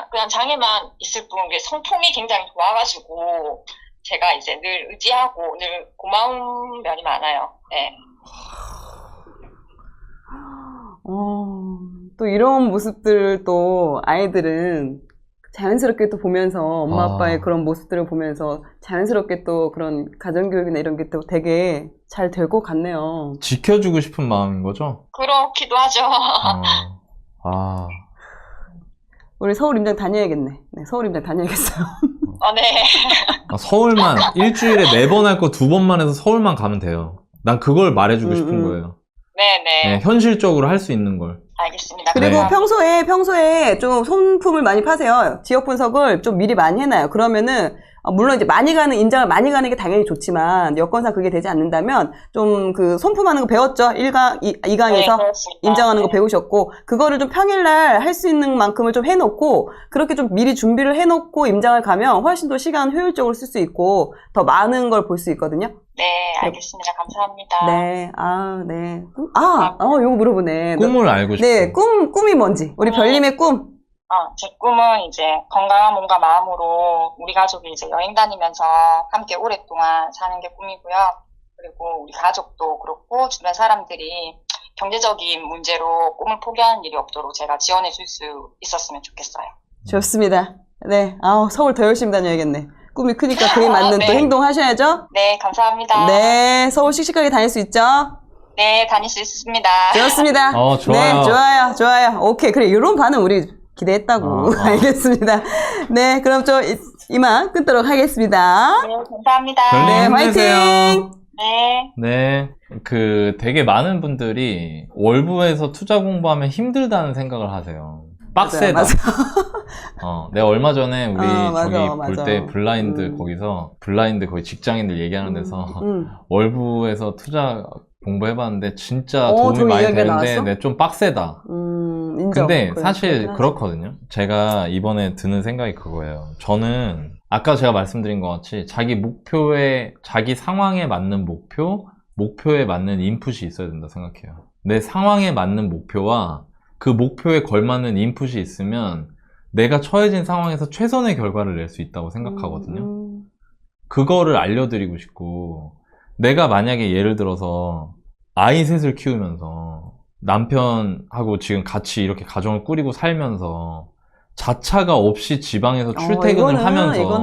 그냥 장애만 있을 뿐 성품이 굉장히 좋아가지고 제가 이제 늘 의지하고 늘 고마운 면이 많아요. 네. 또 이런 모습들을 또 아이들은 자연스럽게 또 보면서 엄마 아빠의 그런 모습들을 보면서 자연스럽게 또 그런 가정교육이나 이런 게 또 되게 잘 될 것 같네요. 지켜주고 싶은 마음인 거죠? 그렇기도 하죠. 우리 서울 임장 다녀야겠네. 네, 서울 임장 다녀야겠어요. 네. 서울만 일주일에 4번 할 거 2번만 해서 서울만 가면 돼요. 난 그걸 말해주고 싶은 거예요. 네네. 네, 현실적으로 할 수 있는 걸. 알겠습니다. 그리고 네. 평소에 좀 손품을 많이 파세요. 지역 분석을 좀 미리 많이 해놔요. 그러면은 물론 이제 임장을 많이 가는 게 당연히 좋지만 여건상 그게 되지 않는다면 좀 그 손품하는 거 배웠죠? 2강에서 네, 임장하는 거 배우셨고 그거를 좀 평일날 할 수 있는 만큼을 좀 해놓고 그렇게 좀 미리 준비를 해놓고 임장을 가면 훨씬 더 시간 효율적으로 쓸 수 있고 더 많은 걸 볼 수 있거든요. 네, 알겠습니다. 감사합니다. 네, 네. 요거 물어보네. 꿈을 알고 싶어요. 네, 꿈이 뭔지. 우리 별님의 꿈. 제 꿈은 이제 건강한 몸과 마음으로 우리 가족이 이제 여행 다니면서 함께 오랫동안 사는 게 꿈이고요. 그리고 우리 가족도 그렇고 주변 사람들이 경제적인 문제로 꿈을 포기하는 일이 없도록 제가 지원해 줄 수 있었으면 좋겠어요. 좋습니다. 네, 서울 더 열심히 다녀야겠네. 꿈이 크니까 그에 맞는 네. 또 행동하셔야죠. 네, 감사합니다. 네, 서울 씩씩하게 다닐 수 있죠? 네, 다닐 수 있습니다. 좋습니다. 좋아요. 네, 좋아요. 오케이, 그래, 이런 반응 우리 기대했다고. 알겠습니다. 네, 그럼 이만 끊도록 하겠습니다. 네, 감사합니다. 별님 네, 힘내세요. 화이팅! 네. 네. 되게 많은 분들이 월부에서 투자 공부하면 힘들다는 생각을 하세요. 빡세다. 맞아. 내가 얼마 전에 우리 저기 볼 맞아. 때 블라인드 블라인드 거기 직장인들 얘기하는 데서 월부에서 투자 공부해봤는데 진짜 도움이 많이 되는데 네, 좀 빡세다. 인정. 근데 사실 그렇거든요. 제가 이번에 드는 생각이 그거예요. 저는 아까 제가 말씀드린 것 같이 자기 상황에 맞는 목표에 맞는 인풋이 있어야 된다 생각해요. 내 상황에 맞는 목표와 그 목표에 걸맞는 인풋이 있으면 내가 처해진 상황에서 최선의 결과를 낼 수 있다고 생각하거든요. 그거를 알려드리고 싶고, 내가 만약에 예를 들어서 아이 셋을 키우면서 남편하고 지금 같이 이렇게 가정을 꾸리고 살면서 자차가 없이 지방에서 출퇴근을 하면서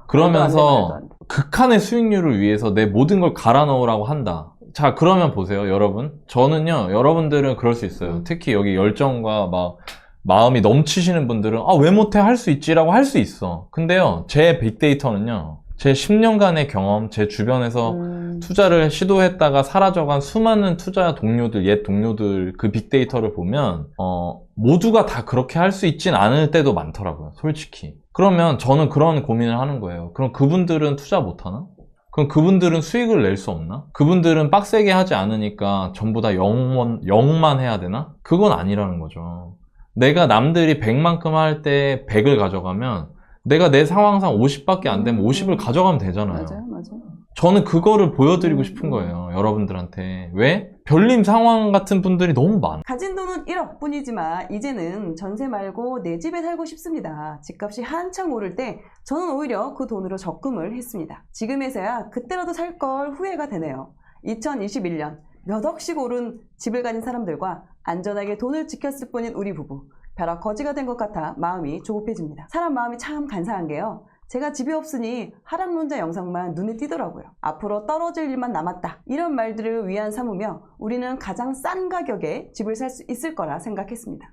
그러면서 극한의 수익률을 위해서 내 모든 걸 갈아 넣으라고 한다. 자, 그러면 보세요, 여러분. 저는요, 여러분들은 그럴 수 있어요. 특히 여기 열정과 막 마음이 넘치시는 분들은 왜 못해? 할 수 있지라고 할 수 있어. 근데요, 제 빅데이터는요, 제 10년간의 경험, 제 주변에서 투자를 시도했다가 사라져간 수많은 투자 동료들, 옛 동료들 그 빅데이터를 보면 모두가 다 그렇게 할 수 있진 않을 때도 많더라고요, 솔직히. 그러면 저는 그런 고민을 하는 거예요. 그럼 그분들은 투자 못하나? 그럼 그분들은 수익을 낼 수 없나? 그분들은 빡세게 하지 않으니까 전부 다 0만 해야 되나? 그건 아니라는 거죠. 내가 남들이 100만큼 할 때 100을 가져가면 내가 내 상황상 50밖에 안 되면 50을 가져가면 되잖아요. 맞아요. 저는 그거를 보여드리고 싶은 거예요, 여러분들한테. 왜? 별님 상황 같은 분들이 너무 많아. 가진 돈은 1억 뿐이지만 이제는 전세 말고 내 집에 살고 싶습니다. 집값이 한창 오를 때 저는 오히려 그 돈으로 적금을 했습니다. 지금에서야 그때라도 살 걸 후회가 되네요. 2021년 몇 억씩 오른 집을 가진 사람들과 안전하게 돈을 지켰을 뿐인 우리 부부. 벼락 거지가 된 것 같아 마음이 조급해집니다. 사람 마음이 참 간사한 게요. 제가 집이 없으니 하락론자 영상만 눈에 띄더라고요. 앞으로 떨어질 일만 남았다. 이런 말들을 위안 삼으며 우리는 가장 싼 가격에 집을 살 수 있을 거라 생각했습니다.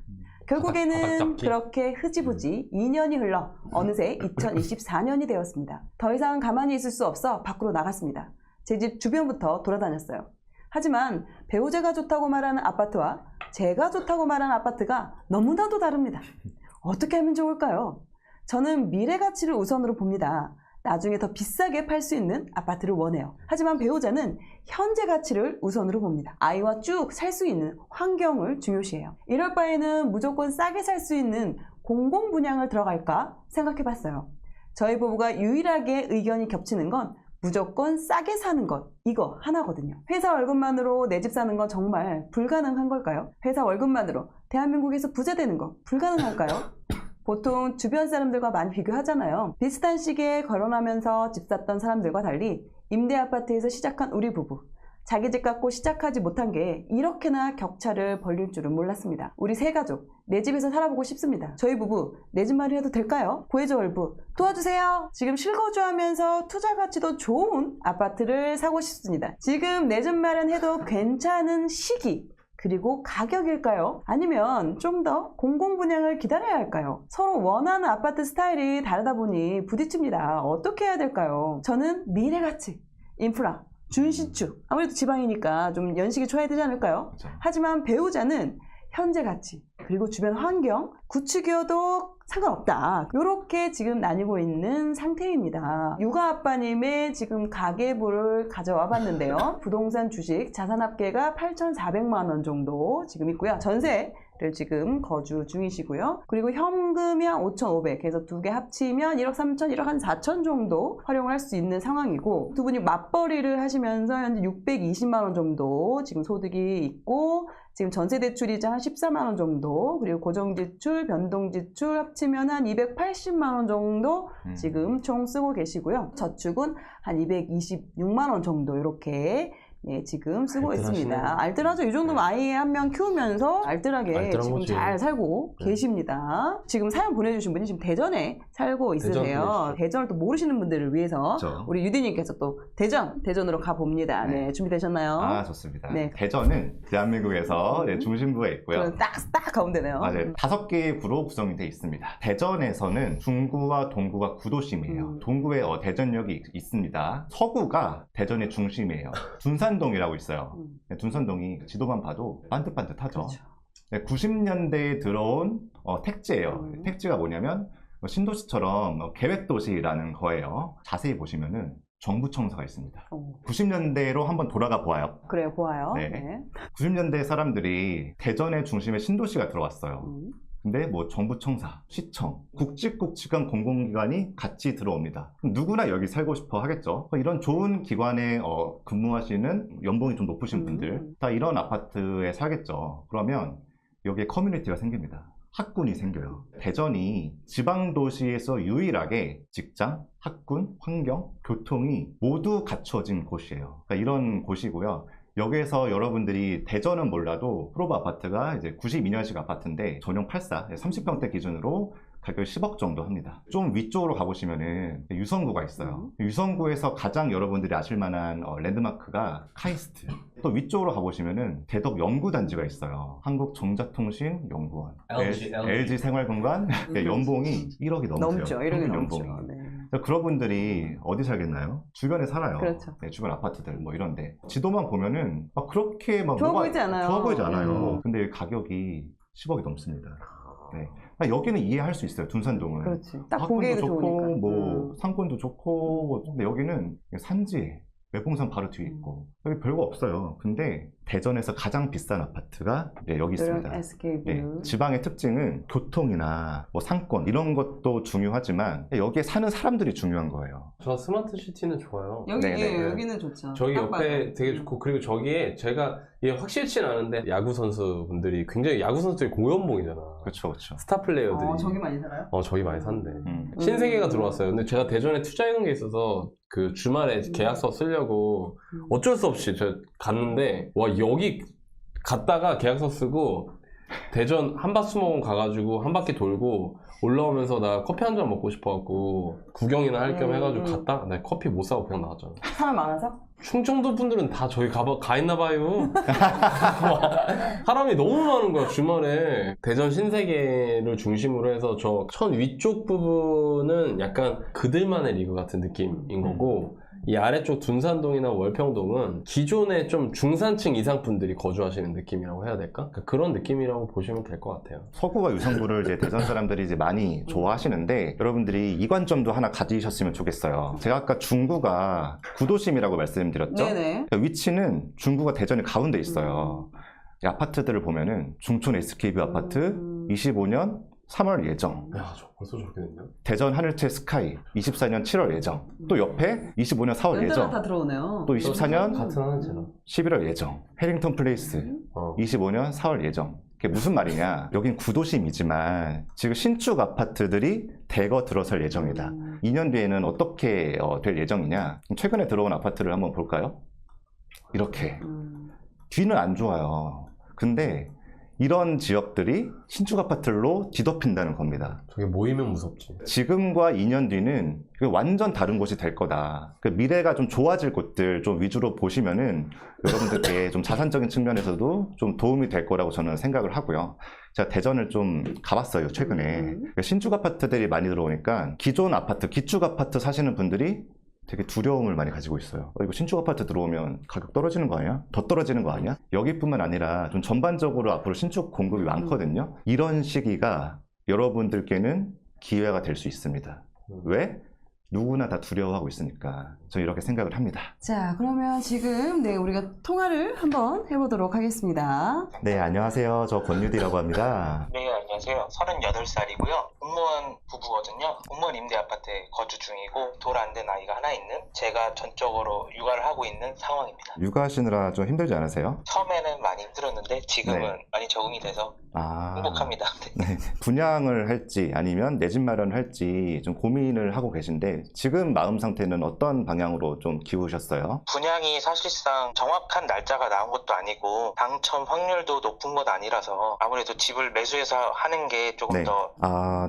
결국에는 그렇게 흐지부지 2년이 흘러 어느새 2024년이 되었습니다. 더 이상 가만히 있을 수 없어 밖으로 나갔습니다. 제 집 주변부터 돌아다녔어요. 하지만 배우자가 좋다고 말하는 아파트와 제가 좋다고 말하는 아파트가 너무나도 다릅니다. 어떻게 하면 좋을까요? 저는 미래 가치를 우선으로 봅니다. 나중에 더 비싸게 팔 수 있는 아파트를 원해요. 하지만 배우자는 현재 가치를 우선으로 봅니다. 아이와 쭉 살 수 있는 환경을 중요시해요. 이럴 바에는 무조건 싸게 살 수 있는 공공분양을 들어갈까 생각해봤어요. 저희 부부가 유일하게 의견이 겹치는 건 무조건 싸게 사는 것, 이거 하나거든요. 회사 월급만으로 내 집 사는 건 정말 불가능한 걸까요? 회사 월급만으로 대한민국에서 부자 되는 거 불가능할까요? 보통 주변 사람들과 많이 비교하잖아요. 비슷한 시기에 결혼하면서 집 샀던 사람들과 달리 임대 아파트에서 시작한 우리 부부. 자기 집 갖고 시작하지 못한 게 이렇게나 격차를 벌릴 줄은 몰랐습니다. 우리 세 가족, 내 집에서 살아보고 싶습니다. 저희 부부, 내 집 마련해도 될까요? 구해줘 월부, 도와주세요. 지금 실거주하면서 투자 가치도 좋은 아파트를 사고 싶습니다. 지금 내 집 마련해도 괜찮은 시기, 그리고 가격일까요? 아니면 좀 더 공공분양을 기다려야 할까요? 서로 원하는 아파트 스타일이 다르다 보니 부딪힙니다. 어떻게 해야 될까요? 저는 미래가치, 인프라, 준신축, 아무래도 지방이니까 좀 연식이 쳐야 되지 않을까요? 그렇죠. 하지만 배우자는 현재 가치, 그리고 주변 환경, 구축이어도 상관없다. 이렇게 지금 나뉘고 있는 상태입니다. 육아 아빠님의 지금 가계부를 가져와 봤는데요. 부동산 주식 자산 합계가 8,400만 원 정도 지금 있고요. 전세를 지금 거주 중이시고요. 그리고 현금이 한 5,500, 그래서 두 개 합치면 1억 3천, 1억 한 4천 정도 활용을 할 수 있는 상황이고, 두 분이 맞벌이를 하시면서 현재 620만 원 정도 지금 소득이 있고, 지금 전세 대출이자 한 14만 원 정도, 그리고 고정지출, 변동지출 합치면 한 280만 원 정도 지금 총 쓰고 계시고요. 저축은 한 226만 원 정도 이렇게 지금 쓰고 있습니다. 알뜰하죠. 이 정도면 아이 한 명 키우면서 알뜰하게 지금 거지. 잘 살고 계십니다. 지금 사연 보내주신 분이 지금 대전에 살고 있으세요. 대전을 또 모르시는 분들을 위해서 그렇죠. 우리 유디님께서 또 대전으로 가봅니다. 네, 준비되셨나요? 아, 좋습니다. 네. 대전은 대한민국에서 중심부에 있고요. 그럼 딱 가운데네요. 맞아요. 5개의 구로 구성이 되어 있습니다. 대전에서는 중구와 동구가 구도심이에요. 동구에 대전역이 있습니다. 서구가 대전의 중심이에요. 둔산동이라고 있어요. 둔산동이 지도만 봐도 반듯반듯하죠. 그렇죠. 90년대에 들어온 택지예요. 택지가 뭐냐면 신도시처럼 계획도시라는 거예요. 자세히 보시면은 정부청사가 있습니다. 90년대로 한번 돌아가 보아요. 그래요, 보아요. 네. 네. 90년대 사람들이 대전의 중심에 신도시가 들어왔어요. 근데 뭐 정부청사, 시청, 굵직굵직한 공공기관이 같이 들어옵니다. 누구나 여기 살고 싶어 하겠죠. 이런 좋은 기관에 근무하시는 연봉이 좀 높으신 분들 다 이런 아파트에 살겠죠. 그러면 여기에 커뮤니티가 생깁니다. 학군이 생겨요. 대전이 지방도시에서 유일하게 직장, 학군, 환경, 교통이 모두 갖춰진 곳이에요. 그러니까 이런 곳이고요. 여기에서 여러분들이 대전은 몰라도 프로브 아파트가 이제 92년식 아파트인데 전용 84, 30평대 기준으로 가격이 10억 정도 합니다. 좀 위쪽으로 가보시면은 유성구가 있어요. 유성구에서 가장 여러분들이 아실 만한 랜드마크가 카이스트. 또 위쪽으로 가보시면은 대덕 연구단지가 있어요. 한국정자통신연구원, LG 생활공간, 연봉이 1억이 넘으세요. 1억이 연봉이. 넘죠. 네. 그런 분들이 어디 살겠나요? 주변에 살아요. 그렇죠. 네, 주변 아파트들 뭐 이런데 지도만 보면은 막 그렇게 막 좋아 뭐가 보이지 않아요. 좋아 보이지 않아요. 근데 가격이 10억이 넘습니다. 네. 여기는 이해할 수 있어요. 둔산동은. 그렇지. 딱 학군도 보기에도 좋고 좋으니까. 뭐 상권도 좋고 근데 여기는 산지에 매봉산 바로 뒤에 있고 여기 별거 없어요. 근데 대전에서 가장 비싼 아파트가 여기 있습니다. SK뷰. 네, 지방의 특징은 교통이나 뭐 상권 이런 것도 중요하지만 여기에 사는 사람들이 중요한 거예요. 저 스마트 시티는 좋아요. 여기는 좋죠. 저기 딱 옆에 봐도. 되게 좋고, 그리고 저기에 제가 이게 확실치는 않은데 야구 선수분들이 굉장히, 야구 선수들이 고연봉이잖아. 그렇죠, 그렇죠. 스타 플레이어들이. 저기 많이 살아요? 저기 많이 산대. 음. 신세계가 들어왔어요. 근데 제가 대전에 투자해놓은 게 있어서 그 주말에 계약서 쓰려고 어쩔 수 없이 제가 갔는데, 와, 여기 갔다가 계약서 쓰고 대전 한밭수목원 가가지고 한 바퀴 돌고 올라오면서 나 커피 한 잔 먹고 싶어갖고 구경이나 할 겸 해가지고 갔다 나 커피 못 사고 그냥 나왔잖아. 사람 많아서? 충청도 분들은 다 저기 가 있나봐요. 사람이 너무 많은 거야 주말에. 대전 신세계를 중심으로 해서 저 천 위쪽 부분은 약간 그들만의 리그 같은 느낌인 거고, 이 아래쪽 둔산동이나 월평동은 기존의 좀 중산층 이상 분들이 거주하시는 느낌이라고 해야 될까? 그런 느낌이라고 보시면 될 것 같아요. 서구와 유성구를 이제 대전 사람들이 이제 많이 좋아하시는데 여러분들이 이 관점도 하나 가지셨으면 좋겠어요. 제가 아까 중구가 구도심이라고 말씀드렸죠? 네네. 위치는 중구가 대전의 가운데 있어요. 이 아파트들을 보면은 중촌 SK뷰 아파트 25년 3월 예정. 야, 저 벌써 저렇게 됐네요. 대전 하늘채 스카이 24년 7월 예정. 또 옆에 25년 4월 연대가 예정. 다 들어오네요. 또 24년 같은 하늘채라. 11월 예정. 해링턴 플레이스 25년 4월 예정. 그게 무슨 말이냐? 여긴 구도심이지만 지금 신축 아파트들이 대거 들어설 예정이다. 2년 뒤에는 어떻게 될 예정이냐? 최근에 들어온 아파트를 한번 볼까요? 이렇게. 뒤는 안 좋아요. 근데 이런 지역들이 신축 아파트로 뒤덮인다는 겁니다. 저게 모이면 무섭지. 지금과 2년 뒤는 완전 다른 곳이 될 거다. 미래가 좀 좋아질 곳들 좀 위주로 보시면은 여러분들께 좀 자산적인 측면에서도 좀 도움이 될 거라고 저는 생각을 하고요. 제가 대전을 좀 가봤어요, 최근에. 신축 아파트들이 많이 들어오니까 기존 아파트, 기축 아파트 사시는 분들이 되게 두려움을 많이 가지고 있어요. 이거 신축 아파트 들어오면 가격 떨어지는 거 아니야? 더 떨어지는 거 아니야? 여기뿐만 아니라 좀 전반적으로 앞으로 신축 공급이 많거든요. 이런 시기가 여러분들께는 기회가 될 수 있습니다. 왜? 누구나 다 두려워하고 있으니까 저는 이렇게 생각을 합니다. 자, 그러면 지금 우리가 통화를 한번 해보도록 하겠습니다. 네, 안녕하세요. 저 권유디라고 합니다. 네, 안녕하세요. 38살이고요. 공무원 부부거든요. 공무원 임대 아파트에 거주 중이고 돌 안 된 아이가 하나 있는, 제가 전적으로 육아를 하고 있는 상황입니다. 육아하시느라 좀 힘들지 않으세요? 처음에는 많이 힘들었는데 지금은 네. 많이 적응이 돼서 행복합니다. 네. 분양을 할지 아니면 내 집 마련을 할지 좀 고민을 하고 계신데 지금 마음 상태는 어떤 방향으로 좀 기우셨어요? 분양이 사실상 정확한 날짜가 나온 것도 아니고 당첨 확률도 높은 건 아니라서 아무래도 집을 매수해서 하는 게 조금 네. 더.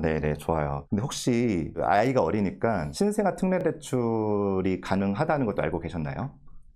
네네, 좋아요. 근데 혹시 아이가 어리니까 신생아 특례대출이 가능하다는 것도 알고 계셨나요?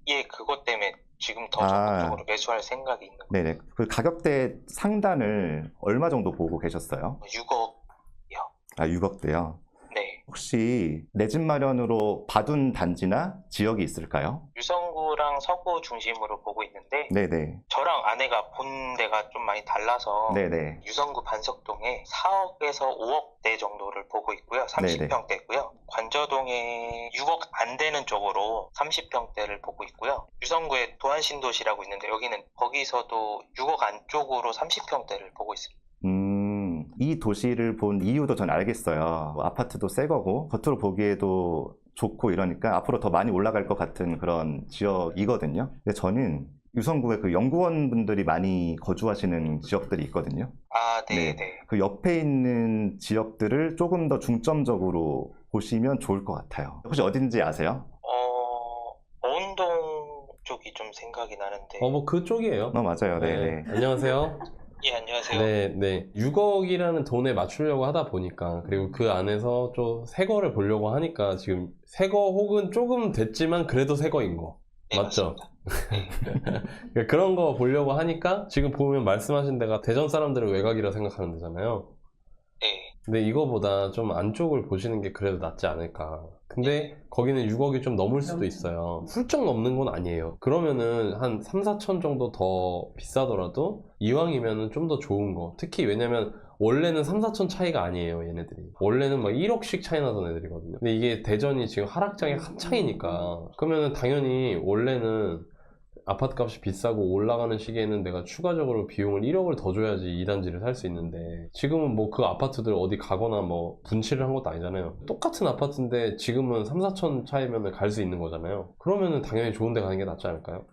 예, 그것 때문에 지금 더 적극적으로 매수할 생각이 있는 거예요. 네네. 그 가격대 상단을 얼마 정도 보고 계셨어요? 6억이요. 6억대요. 네. 혹시 내 집 마련으로 봐둔 단지나 지역이 있을까요? 유성구랑 서구 중심으로 보고 있는데 네네. 저랑 아내가 본 데가 좀 많이 달라서 네네. 유성구 반석동에 4억에서 5억대 정도를 보고 있고요. 30평대고요. 관저동에 6억 안 되는 쪽으로 30평대를 보고 있고요. 유성구에 도안신도시라고 있는데 여기는 거기서도 6억 안쪽으로 30평대를 보고 있습니다. 이 도시를 본 이유도 전 알겠어요. 아파트도 새 거고 겉으로 보기에도 좋고 이러니까 앞으로 더 많이 올라갈 것 같은 그런 지역이거든요. 근데 저는 유성구에 그 연구원 분들이 많이 거주하시는 지역들이 있거든요. 네. 그 옆에 있는 지역들을 조금 더 중점적으로 보시면 좋을 것 같아요. 혹시 어딘지 아세요? 어운동 쪽이 좀 생각이 나는데. 뭐 그쪽이에요. 맞아요. 네네. 안녕하세요. 예, 안녕하세요. 네. 6억이라는 돈에 맞추려고 하다 보니까, 그리고 그 안에서 좀 새 거를 보려고 하니까 지금 새 거 혹은 조금 됐지만 그래도 새 거인 거. 네, 맞죠? 네. 그런 거 보려고 하니까 지금 보면 말씀하신 데가 대전 사람들은 외곽이라 생각하는 데잖아요. 네. 근데 이거보다 좀 안쪽을 보시는 게 그래도 낫지 않을까. 근데 거기는 6억이 좀 넘을 수도 있어요. 훌쩍 넘는 건 아니에요. 그러면은 한 3, 4천 정도 더 비싸더라도 이왕이면은 좀 더 좋은 거. 특히 왜냐면 원래는 3, 4천 차이가 아니에요, 얘네들이. 원래는 막 1억씩 차이 나던 애들이거든요. 근데 이게 대전이 지금 하락장에 한창이니까 그러면은 당연히 원래는 아파트 값이 비싸고 올라가는 시기에는 내가 추가적으로 비용을 1억을 더 줘야지 이 단지를 살 수 있는데 지금은 뭐 그 아파트들 어디 가거나 뭐 분칠을 한 것도 아니잖아요. 똑같은 아파트인데 지금은 3, 4천 차이면 갈 수 있는 거잖아요. 그러면은 당연히 좋은 데 가는 게 낫지 않을까요?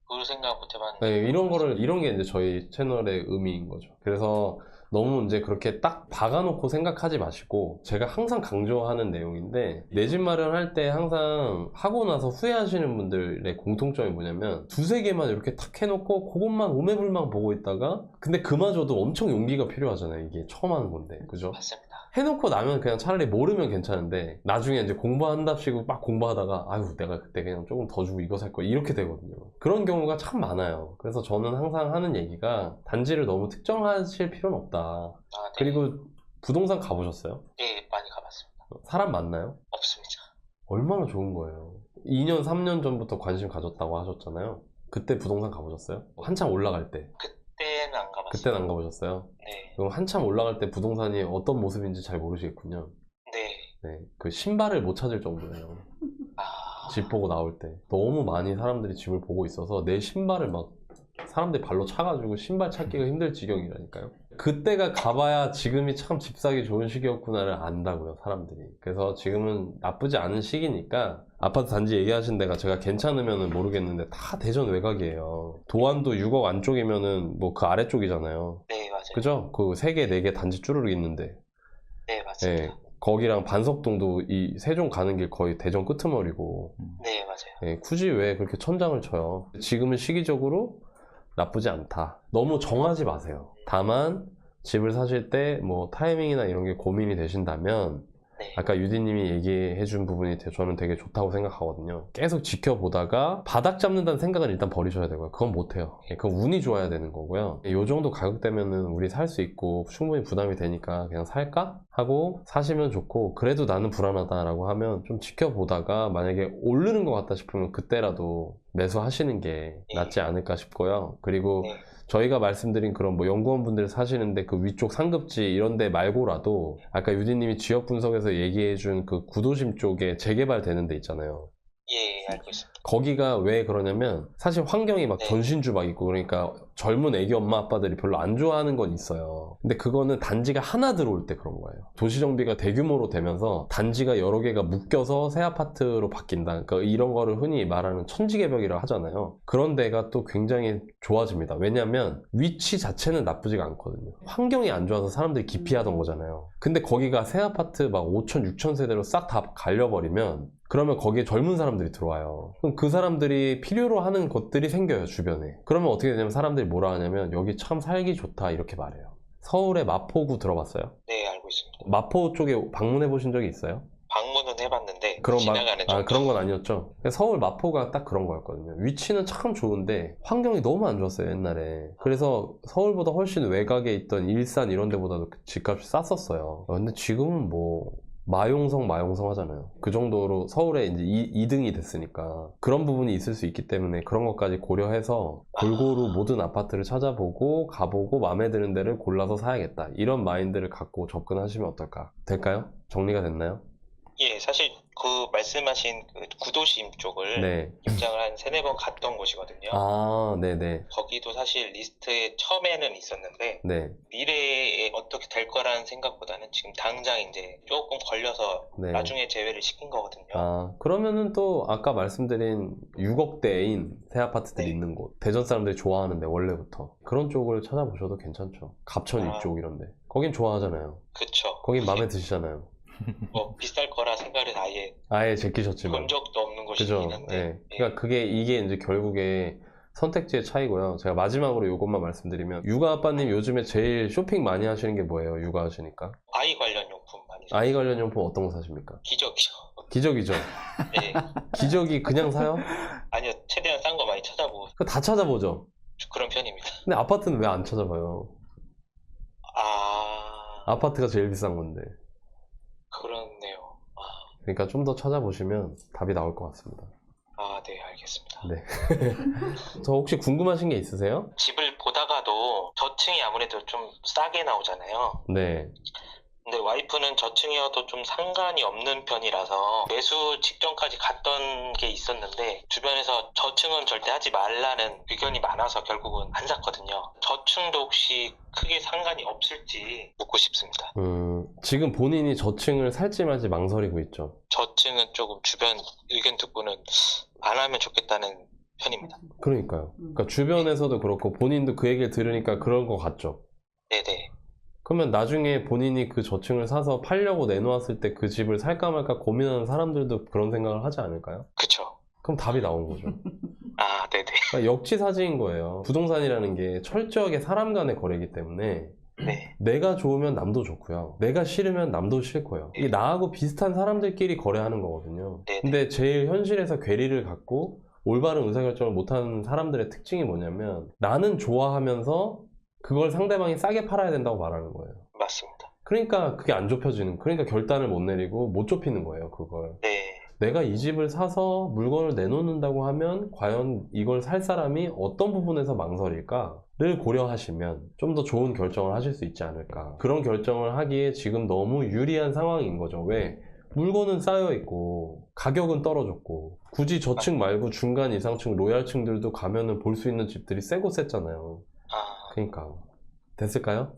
그걸 생각 못 해봤는데. 네, 이런 게 이제 저희 채널의 의미인 거죠. 그래서 너무 이제 그렇게 딱 박아놓고 생각하지 마시고, 제가 항상 강조하는 내용인데, 내 집 마련할 때 항상 하고 나서 후회하시는 분들의 공통점이 뭐냐면, 두세 개만 이렇게 탁 해놓고, 그것만 오매불망 보고 있다가, 근데 그마저도 엄청 용기가 필요하잖아요. 이게 처음 하는 건데. 그죠? 맞습니다. 해놓고 나면 그냥 차라리 모르면 괜찮은데 나중에 이제 공부한답시고 막 공부하다가 아유 내가 그때 그냥 조금 더 주고 이거 살 거 이렇게 되거든요. 그런 경우가 참 많아요. 그래서 저는 항상 하는 얘기가 단지를 너무 특정하실 필요는 없다. 아, 네. 그리고 부동산 가보셨어요? 네, 많이 가봤습니다. 사람 많나요? 없습니다. 얼마나 좋은 거예요. 2년 3년 전부터 관심 가졌다고 하셨잖아요. 그때 부동산 가보셨어요? 한참 올라갈 때. 그때는 안 가봤어요. 그때는 안 가보셨어요? 네. 그럼 한참 올라갈 때 부동산이 어떤 모습인지 잘 모르시겠군요. 네. 네, 그 신발을 못 찾을 정도예요. 아, 집 보고 나올 때 너무 많이 사람들이 집을 보고 있어서 내 신발을 막 사람들이 발로 차가지고 신발 찾기가 힘들 지경이라니까요. 그때가 가봐야 지금이 참 집 사기 좋은 시기였구나를 안다고요, 사람들이. 그래서 지금은 나쁘지 않은 시기니까 아파트 단지 얘기하신 데가 제가 괜찮으면 모르겠는데 다 대전 외곽이에요. 도안도 6억 안쪽이면은 뭐 그 아래쪽이잖아요. 네, 맞아요. 그죠? 그 3개, 4개 단지 쭈르륵 있는데. 네, 맞습니다. 예, 거기랑 반석동도 이 세종 가는 길 거의 대전 끄트머리고. 네, 맞아요. 예, 굳이 왜 그렇게 천장을 쳐요? 지금은 시기적으로 나쁘지 않다. 너무 정하지 마세요. 다만 집을 사실 때 뭐 타이밍이나 이런 게 고민이 되신다면 네. 아까 유디님이 얘기해 준 부분이 저는 되게 좋다고 생각하거든요. 계속 지켜보다가 바닥 잡는다는 생각은 일단 버리셔야 되고요. 그건 못해요. 그건 운이 좋아야 되는 거고요. 이 정도 가격대면은 우리 살 수 있고 충분히 부담이 되니까 그냥 살까? 하고 사시면 좋고, 그래도 나는 불안하다라고 하면 좀 지켜보다가 만약에 오르는 것 같다 싶으면 그때라도 매수하시는 게 낫지 않을까 싶고요. 그리고 네. 저희가 말씀드린 그런 뭐 연구원분들 사시는데 그 위쪽 상급지 이런 데 말고라도 아까 유디님이 지역 분석에서 얘기해준 그 구도심 쪽에 재개발 되는 데 있잖아요. 예, 알고 있습니다. 거기가 왜 그러냐면 사실 환경이 막 네. 전신주 막 있고 그러니까 젊은 애기 엄마 아빠들이 별로 안 좋아하는 건 있어요. 근데 그거는 단지가 하나 들어올 때 그런 거예요. 도시 정비가 대규모로 되면서 단지가 여러 개가 묶여서 새 아파트로 바뀐다. 그러니까 이런 거를 흔히 말하는 천지개벽이라고 하잖아요. 그런 데가 또 굉장히 좋아집니다. 왜냐면 위치 자체는 나쁘지가 않거든요. 환경이 안 좋아서 사람들이 기피하던 거잖아요. 근데 거기가 새 아파트 막 5천, 6천 세대로 싹 다 갈려버리면 그러면 거기에 젊은 사람들이 들어와요. 그럼 그 사람들이 필요로 하는 것들이 생겨요, 주변에. 그러면 어떻게 되냐면 사람들이 뭐라 하냐면 여기 참 살기 좋다 이렇게 말해요. 서울의 마포구 들어봤어요? 네, 알고 있습니다. 마포 쪽에 방문해 보신 적이 있어요? 방문은 해봤는데 그런 지나가는 정도. 그런 건 아니었죠. 서울 마포가 딱 그런 거였거든요. 위치는 참 좋은데 환경이 너무 안 좋았어요, 옛날에. 그래서 서울보다 훨씬 외곽에 있던 일산 이런 데보다도 집값이 쌌었어요. 근데 지금은 뭐 마용성 하잖아요. 그 정도로 서울에 이제 2등이 됐으니까 그런 부분이 있을 수 있기 때문에 그런 것까지 고려해서 골고루 모든 아파트를 찾아보고 가보고 마음에 드는 데를 골라서 사야겠다, 이런 마인드를 갖고 접근하시면 어떨까? 될까요? 정리가 됐나요? 예, 사실 그 말씀하신 그 구도심 쪽을 네. 입장을 한 3-4번 갔던 곳이거든요. 아, 네네. 거기도 사실 리스트에 처음에는 있었는데 네. 미래에 어떻게 될 거라는 생각보다는 지금 당장 이제 조금 걸려서 네. 나중에 제외를 시킨 거거든요. 아, 그러면은 또 아까 말씀드린 6억대인 새 아파트들이 네. 있는 곳, 대전 사람들이 좋아하는데 원래부터 그런 쪽을 찾아보셔도 괜찮죠. 갑천 위쪽 이런데 거긴 좋아하잖아요. 그쵸. 거긴 마음에 드시잖아요. 뭐 비쌀 거라 생각을 아예 아예 제끼셨지만. 본 적도 없는 그죠. 곳이긴 한데. 예. 그러니까 이게 이제 결국에 선택지의 차이고요. 제가 마지막으로 이것만 말씀드리면 육아 아빠님 요즘에 제일 쇼핑 많이 하시는 게 뭐예요? 육아 하시니까? 아이 관련 용품 많이 사요. 아이 관련 용품 어떤 거 사십니까? 기저귀요. 기저귀죠. 네. 기저귀 그냥 사요? 아니요, 최대한 싼 거 많이 찾아보고 그거 다 찾아보죠. 그런 편입니다. 근데 아파트는 왜 안 찾아봐요? 아파트가 제일 비싼 건데. 그렇네요. 그러니까 좀 더 찾아보시면 답이 나올 것 같습니다. 네, 알겠습니다. 네. 저 혹시 궁금하신 게 있으세요? 집을 보다가도 저층이 아무래도 좀 싸게 나오잖아요. 네. 근데 와이프는 저층이어도 좀 상관이 없는 편이라서 매수 직전까지 갔던 게 있었는데 주변에서 저층은 절대 하지 말라는 의견이 많아서 결국은 안 샀거든요. 저층도 혹시 크게 상관이 없을지 묻고 싶습니다. 지금 본인이 저층을 살지 말지 망설이고 있죠. 저층은 조금 주변 의견 듣고는 안 하면 좋겠다는 편입니다. 그러니까요. 그러니까 주변에서도 그렇고 본인도 그 얘기를 들으니까 그런 것 같죠. 네네. 그러면 나중에 본인이 그 저층을 사서 팔려고 내놓았을 때 그 집을 살까 말까 고민하는 사람들도 그런 생각을 하지 않을까요? 그쵸. 그럼 답이 나온 거죠. 네네. 그러니까 역지사지인 거예요. 부동산이라는 게 철저하게 사람 간의 거래이기 때문에 네. 내가 좋으면 남도 좋고요. 내가 싫으면 남도 싫고요. 이게 나하고 비슷한 사람들끼리 거래하는 거거든요. 네네. 근데 제일 현실에서 괴리를 갖고 올바른 의사결정을 못하는 사람들의 특징이 뭐냐면 나는 좋아하면서 그걸 상대방이 싸게 팔아야 된다고 말하는 거예요. 맞습니다. 그러니까 그게 안 좁혀지는, 그러니까 결단을 못 내리고 못 좁히는 거예요, 그걸. 네. 내가 이 집을 사서 물건을 내놓는다고 하면 과연 이걸 살 사람이 어떤 부분에서 망설일까를 고려하시면 좀 더 좋은 결정을 하실 수 있지 않을까. 그런 결정을 하기에 지금 너무 유리한 상황인 거죠. 왜? 물건은 쌓여있고 가격은 떨어졌고 굳이 저층 말고 중간 이상층 로얄층들도 가면은 볼 수 있는 집들이 세고 셌잖아요. 그러니까 됐을까요?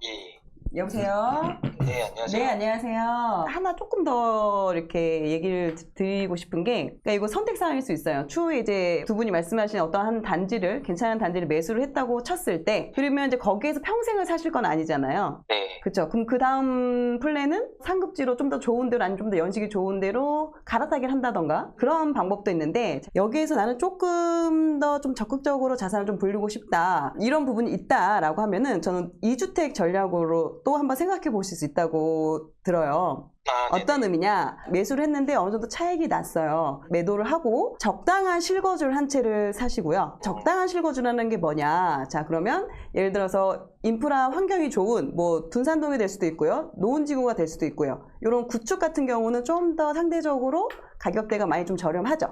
예. 여보세요? 네, 안녕하세요. 네, 안녕하세요. 하나 조금 더 이렇게 얘기를 드리고 싶은 게, 그러니까 이거 선택사항일 수 있어요. 추후에 이제 두 분이 말씀하신 어떠한 단지를, 괜찮은 단지를 매수를 했다고 쳤을 때, 그러면 이제 거기에서 평생을 사실 건 아니잖아요. 네. 그쵸. 그럼 그 다음 플랜은 상급지로 좀 더 좋은 데로, 아니면 좀 더 연식이 좋은 데로 갈아타기를 한다던가, 그런 방법도 있는데, 여기에서 나는 조금 더 좀 적극적으로 자산을 좀 불리고 싶다, 이런 부분이 있다라고 하면은 저는 2주택 전략으로 또 한번 생각해 보실 수 있다고 들어요. 어떤 의미냐? 매수를 했는데 어느 정도 차익이 났어요. 매도를 하고 적당한 실거주를 한 채를 사시고요. 적당한 실거주라는 게 뭐냐? 자, 그러면 예를 들어서 인프라 환경이 좋은 뭐 둔산동이 될 수도 있고요. 노원지구가 될 수도 있고요. 이런 구축 같은 경우는 좀 더 상대적으로 가격대가 많이 좀 저렴하죠.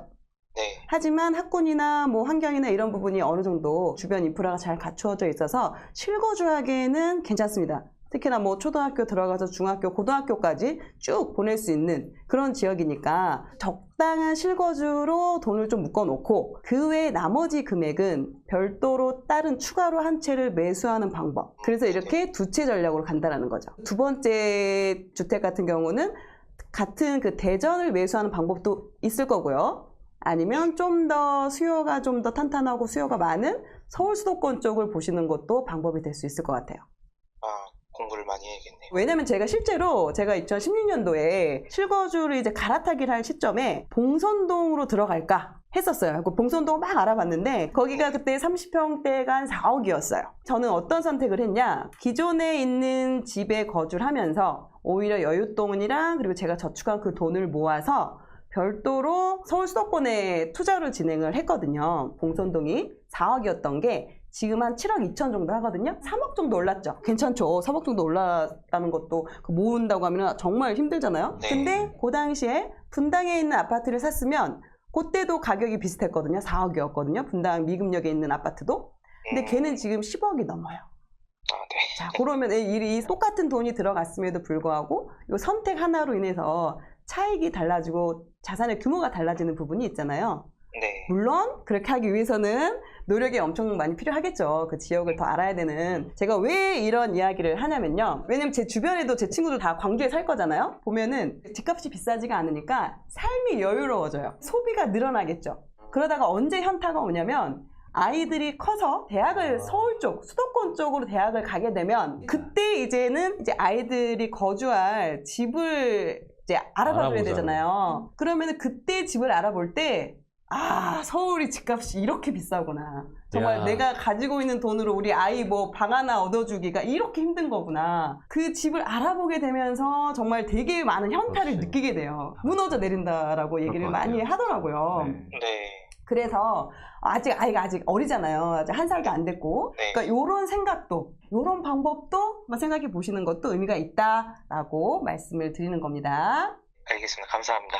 네. 하지만 학군이나 뭐 환경이나 이런 부분이 어느 정도 주변 인프라가 잘 갖추어져 있어서 실거주하기에는 괜찮습니다. 특히나 뭐 초등학교 들어가서 중학교, 고등학교까지 쭉 보낼 수 있는 그런 지역이니까 적당한 실거주로 돈을 좀 묶어놓고 그 외에 나머지 금액은 별도로 다른 추가로 한 채를 매수하는 방법. 그래서 이렇게 두 채 전략으로 간다는 거죠. 두 번째 주택 같은 경우는 같은 그 대전을 매수하는 방법도 있을 거고요. 아니면 좀 더 수요가 좀 더 탄탄하고 수요가 많은 서울 수도권 쪽을 보시는 것도 방법이 될 수 있을 것 같아요. 공부를 많이 해야겠네요. 왜냐면 제가 실제로 2016년도에 실거주를 이제 갈아타기를 할 시점에 봉선동으로 들어갈까 했었어요. 봉선동 막 알아봤는데 거기가 그때 30평대가 한 4억이었어요. 저는 어떤 선택을 했냐? 기존에 있는 집에 거주를 하면서 오히려 여윳동이랑 그리고 제가 저축한 그 돈을 모아서 별도로 서울 수도권에 투자를 진행을 했거든요. 봉선동이 4억이었던 게 지금 한 7억 2천 정도 하거든요. 3억 정도 올랐죠. 괜찮죠. 3억 정도 올랐다는 것도 모은다고 하면 정말 힘들잖아요. 네. 근데 그 당시에 분당에 있는 아파트를 샀으면 그때도 가격이 비슷했거든요. 4억이었거든요. 분당 미금역에 있는 아파트도. 근데 걔는 지금 10억이 넘어요. 네. 자, 그러면 이 똑같은 돈이 들어갔음에도 불구하고 이 선택 하나로 인해서 차익이 달라지고 자산의 규모가 달라지는 부분이 있잖아요. 네. 물론 그렇게 하기 위해서는 노력이 엄청 많이 필요하겠죠. 그 지역을 더 알아야 되는. 제가 왜 이런 이야기를 하냐면요. 왜냐면 제 주변에도 제 친구들 다 광주에 살 거잖아요. 보면은 집값이 비싸지가 않으니까 삶이 여유로워져요. 소비가 늘어나겠죠. 그러다가 언제 현타가 오냐면 아이들이 커서 대학을 서울 쪽, 수도권 쪽으로 대학을 가게 되면 그때 이제는 이제 아이들이 거주할 집을 이제 알아봐줘야 되잖아요. 그러면은 그때 집을 알아볼 때 아, 서울이 집값이 이렇게 비싸구나. 정말 야. 내가 가지고 있는 돈으로 우리 아이 뭐 방 하나 얻어주기가 이렇게 힘든 거구나. 그 집을 알아보게 되면서 정말 되게 많은 현타를 그렇지. 느끼게 돼요. 무너져 내린다라고 얘기를 것 많이 같아요. 하더라고요. 네. 네. 그래서 아이가 아직 어리잖아요. 아직 1살도 안 됐고. 네. 그러니까 요런 생각도, 요런 방법도 한번 생각해 보시는 것도 의미가 있다라고 말씀을 드리는 겁니다. 알겠습니다. 감사합니다.